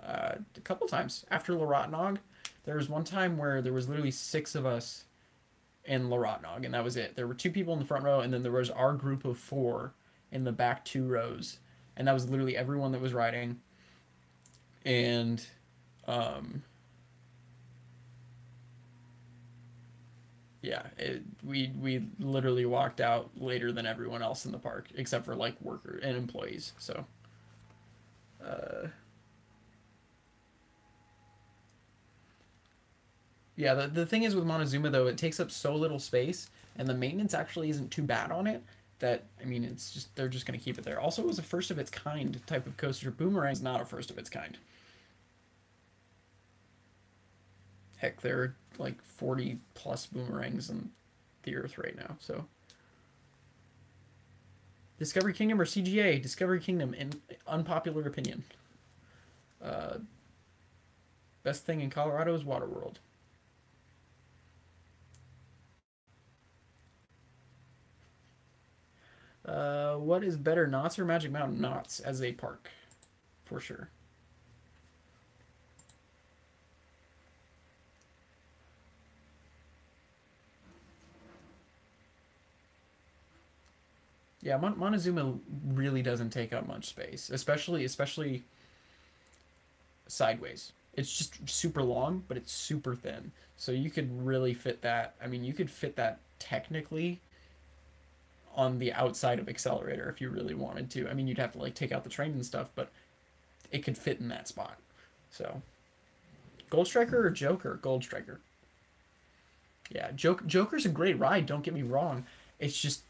A couple times. After Larotnog, there was one time where there was literally 6 of us in Larotnog, and that was it. There were 2 people in the front row, and then there was our group of 4 in the back 2 rows, and that was literally everyone that was riding. And um, yeah, we literally walked out later than everyone else in the park, except for like workers and employees. So, uh, yeah, the thing is with Montezuma though, it takes up so little space, and the maintenance actually isn't too bad on it. That I mean, it's just they're just gonna keep it there. Also, it was a first of its kind type of coaster. Boomerang is not a first of its kind. Heck, there are like 40 plus boomerangs on the earth right now. So, Discovery Kingdom or CGA? Discovery Kingdom, in unpopular opinion. Uh, Best thing in Colorado is Waterworld. What is better, Knott's or Magic Mountain? Knott's as a park, for sure. Yeah, Montezuma really doesn't take up much space, especially sideways. It's just super long, but it's super thin. So you could really fit that. I mean, you could fit that technically on the outside of Accelerator if you really wanted to. I mean, you'd have to like take out the train and stuff, but it could fit in that spot. So, Gold Striker or Joker? Gold Striker. Yeah, Joker's a great ride. Don't get me wrong. It's just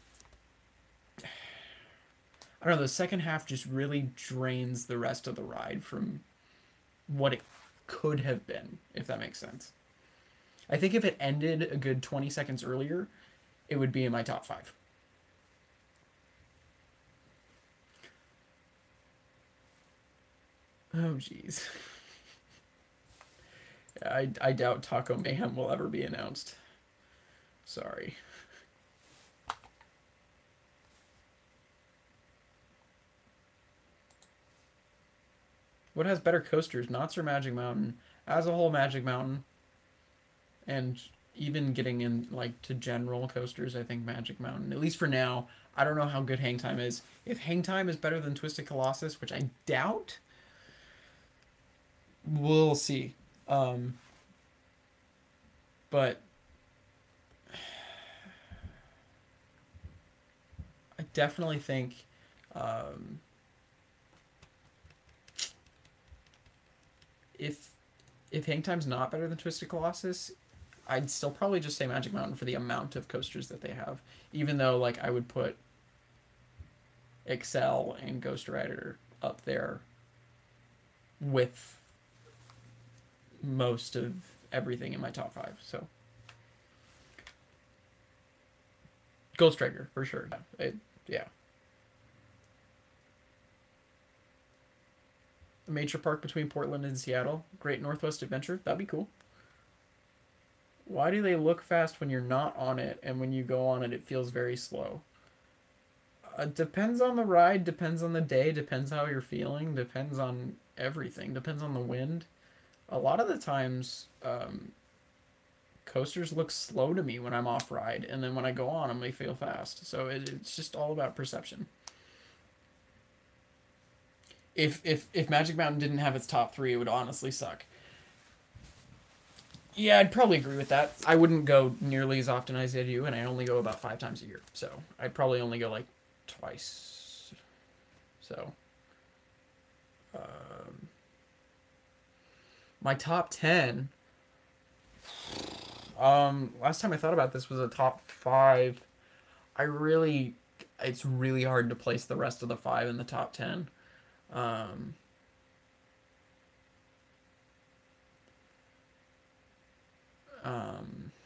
I don't know, the second half just really drains the rest of the ride from what it could have been, if that makes sense. I think if it ended a good 20 seconds earlier, it would be in my top 5. Oh, jeez. I doubt Taco Mayhem will ever be announced. Sorry. What has better coasters, Knott's or Magic Mountain? As a whole, Magic Mountain. And even getting in like to general coasters, I think Magic Mountain, at least for now. I don't know how good Hang Time is. If Hang Time is better than Twisted Colossus, which I doubt, we'll see. But I definitely think um, if Hang Time's not better than Twisted Colossus, I'd still probably just say Magic Mountain for the amount of coasters that they have. Even though like I would put Excel and Ghost Rider up there with most of everything in my top 5. So Ghost Rider for sure. Yeah. A major park between Portland and Seattle. Great Northwest Adventure. That'd be cool. Why do they look fast when you're not on it, and when you go on it, it feels very slow? Depends on the ride, depends on the day, depends how you're feeling, depends on everything, depends on the wind. A lot of the times, coasters look slow to me when I'm off ride, and then when I go on them, they feel fast. So it's just all about perception. If Magic Mountain didn't have its top 3, it would honestly suck. Yeah, I'd probably agree with that. I wouldn't go nearly as often as I do, and I only go about 5 times a year. So I'd probably only go like twice. So um, my top 10. Last time I thought about this was a top 5. It's really hard to place the rest of the 5 in the top 10. Um,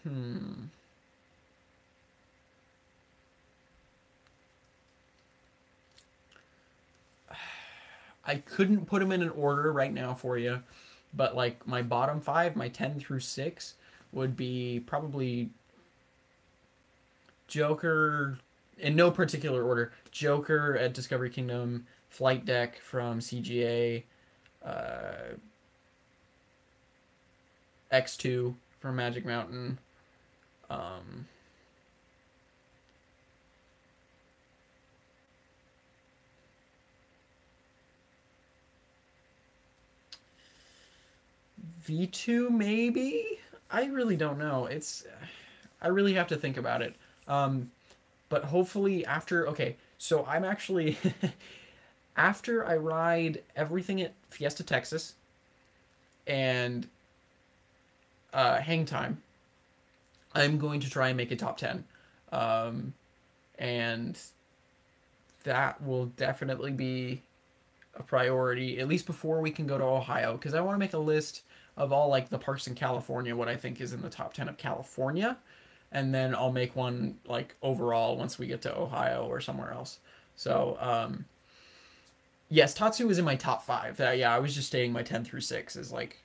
hmm. I couldn't put them in an order right now for you, but like my bottom 5, my 10 through 6 would be probably Joker in no particular order. Joker at Discovery Kingdom, Flight Deck from CGA, uh, X2 from Magic Mountain. Um, V2 maybe? I really don't know. I really have to think about it. But hopefully after okay, so I'm actually after I ride everything at Fiesta Texas and Hang Time, I'm going to try and make a top 10. Um, and that will definitely be a priority, at least before we can go to Ohio, because I want to make a list of all like the parks in California, what I think is in the top 10 of California, and then I'll make one like overall once we get to Ohio or somewhere else. So, yes, Tatsu is in my top 5. Yeah, I was just stating my 10 through 6 is like,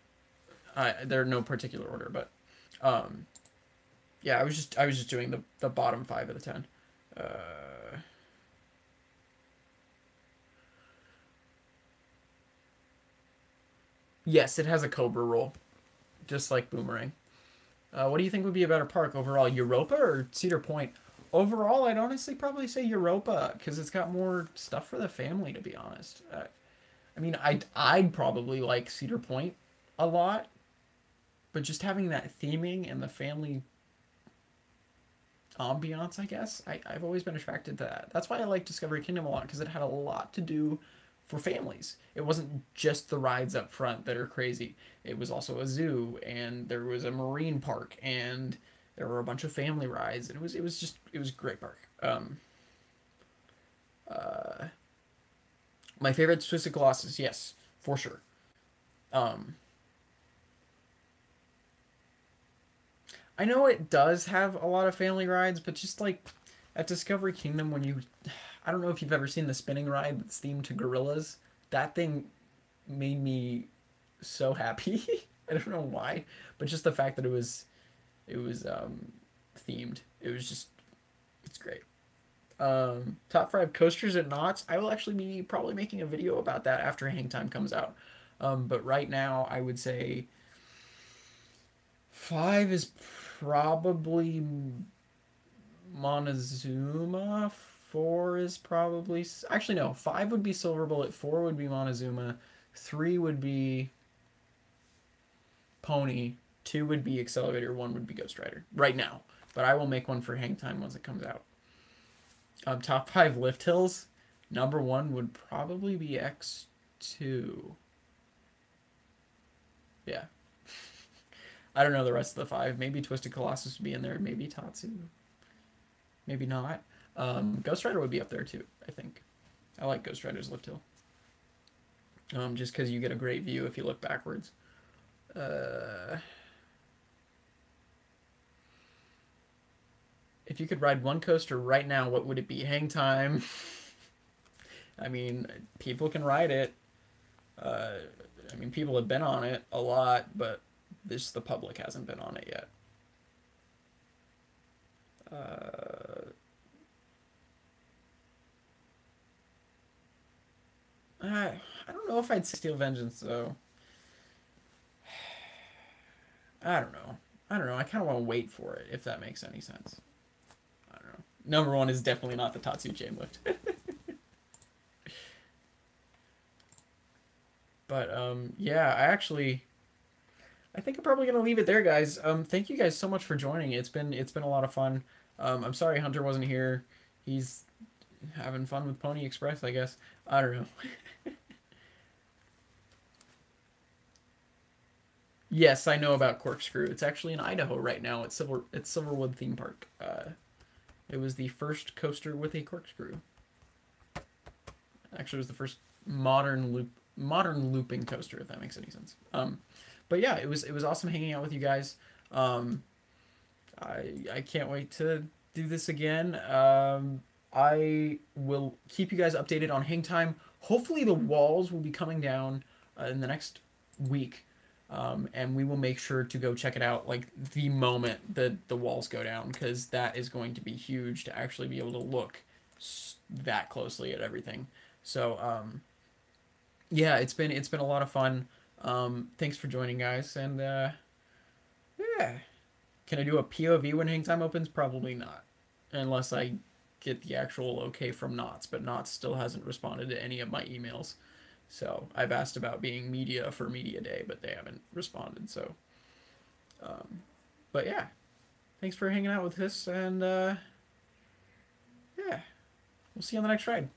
they're no particular order, but, um, yeah, I was just doing the bottom 5 of the 10. Yes, it has a Cobra roll, just like Boomerang. What do you think would be a better park overall, Europa or Cedar Point? Overall, I'd honestly probably say Europa because it's got more stuff for the family. To be honest, I mean, I'd probably like Cedar Point a lot, but just having that theming and the family ambiance, I guess, I've always been attracted to that. That's why I like Discovery Kingdom a lot because it had a lot to do for families. It wasn't just the rides up front that are crazy. It was also a zoo, and there was a marine park, and there were a bunch of family rides, and it was just it was a great park. Uh, My favorite Twisted Colossus, yes, for sure. Um, I know it does have a lot of family rides, but just like at Discovery Kingdom, when you, I don't know if you've ever seen the spinning ride that's themed to gorillas. That thing made me so happy. I don't know why, but just the fact that it was themed. It was just it's great. Top five coasters at Knott's. I will actually be probably making a video about that after Hang Time comes out. But right now, I would say five is probably Montezuma. Four is probably actually no. Five would be Silver Bullet. Four would be Montezuma. Three would be Pony. Two would be Accelerator. One would be Ghost Rider. Right now, but I will make one for Hang Time once it comes out. Top five lift hills. Number one would probably be X2. Yeah. I don't know the rest of the five. Maybe Twisted Colossus would be in there. Maybe Tatsu. Maybe not. Ghost Rider would be up there too, I think. I like Ghost Rider's lift hill. Just because you get a great view if you look backwards. If you could ride one coaster right now, what would it be? Hang Time. I mean, people can ride it. Uh, I mean, people have been on it a lot, but the public hasn't been on it yet. Uh, I don't know if I'd Steel Vengeance though. I don't know. I don't know. I kind of want to wait for it if that makes any sense. I don't know. Number one is definitely not the Tatsu chain lift. But yeah, I think I'm probably gonna leave it there, guys. Thank you guys so much for joining. It's been a lot of fun. I'm sorry Hunter wasn't here. He's having fun with Pony Express, I guess. I don't know. Yes, I know about Corkscrew. It's actually in Idaho right now. It's Silverwood Theme Park. It was the first coaster with a corkscrew. Actually, it was the first modern looping coaster, if that makes any sense. But yeah, it was awesome hanging out with you guys. Um, I can't wait to do this again. I will keep you guys updated on Hang Time. Hopefully, the walls will be coming down in the next week. And we will make sure to go check it out like the moment that the walls go down, because that is going to be huge to actually be able to look that closely at everything. So yeah, it's been a lot of fun. Thanks for joining, guys, and yeah, can I do a POV when Hang Time opens? Probably not, unless I get the actual okay from Knott's, but Knott's still hasn't responded to any of my emails. So I've asked about being media for Media Day, but they haven't responded. So, um, but yeah, thanks for hanging out with us, and yeah, we'll see you on the next ride.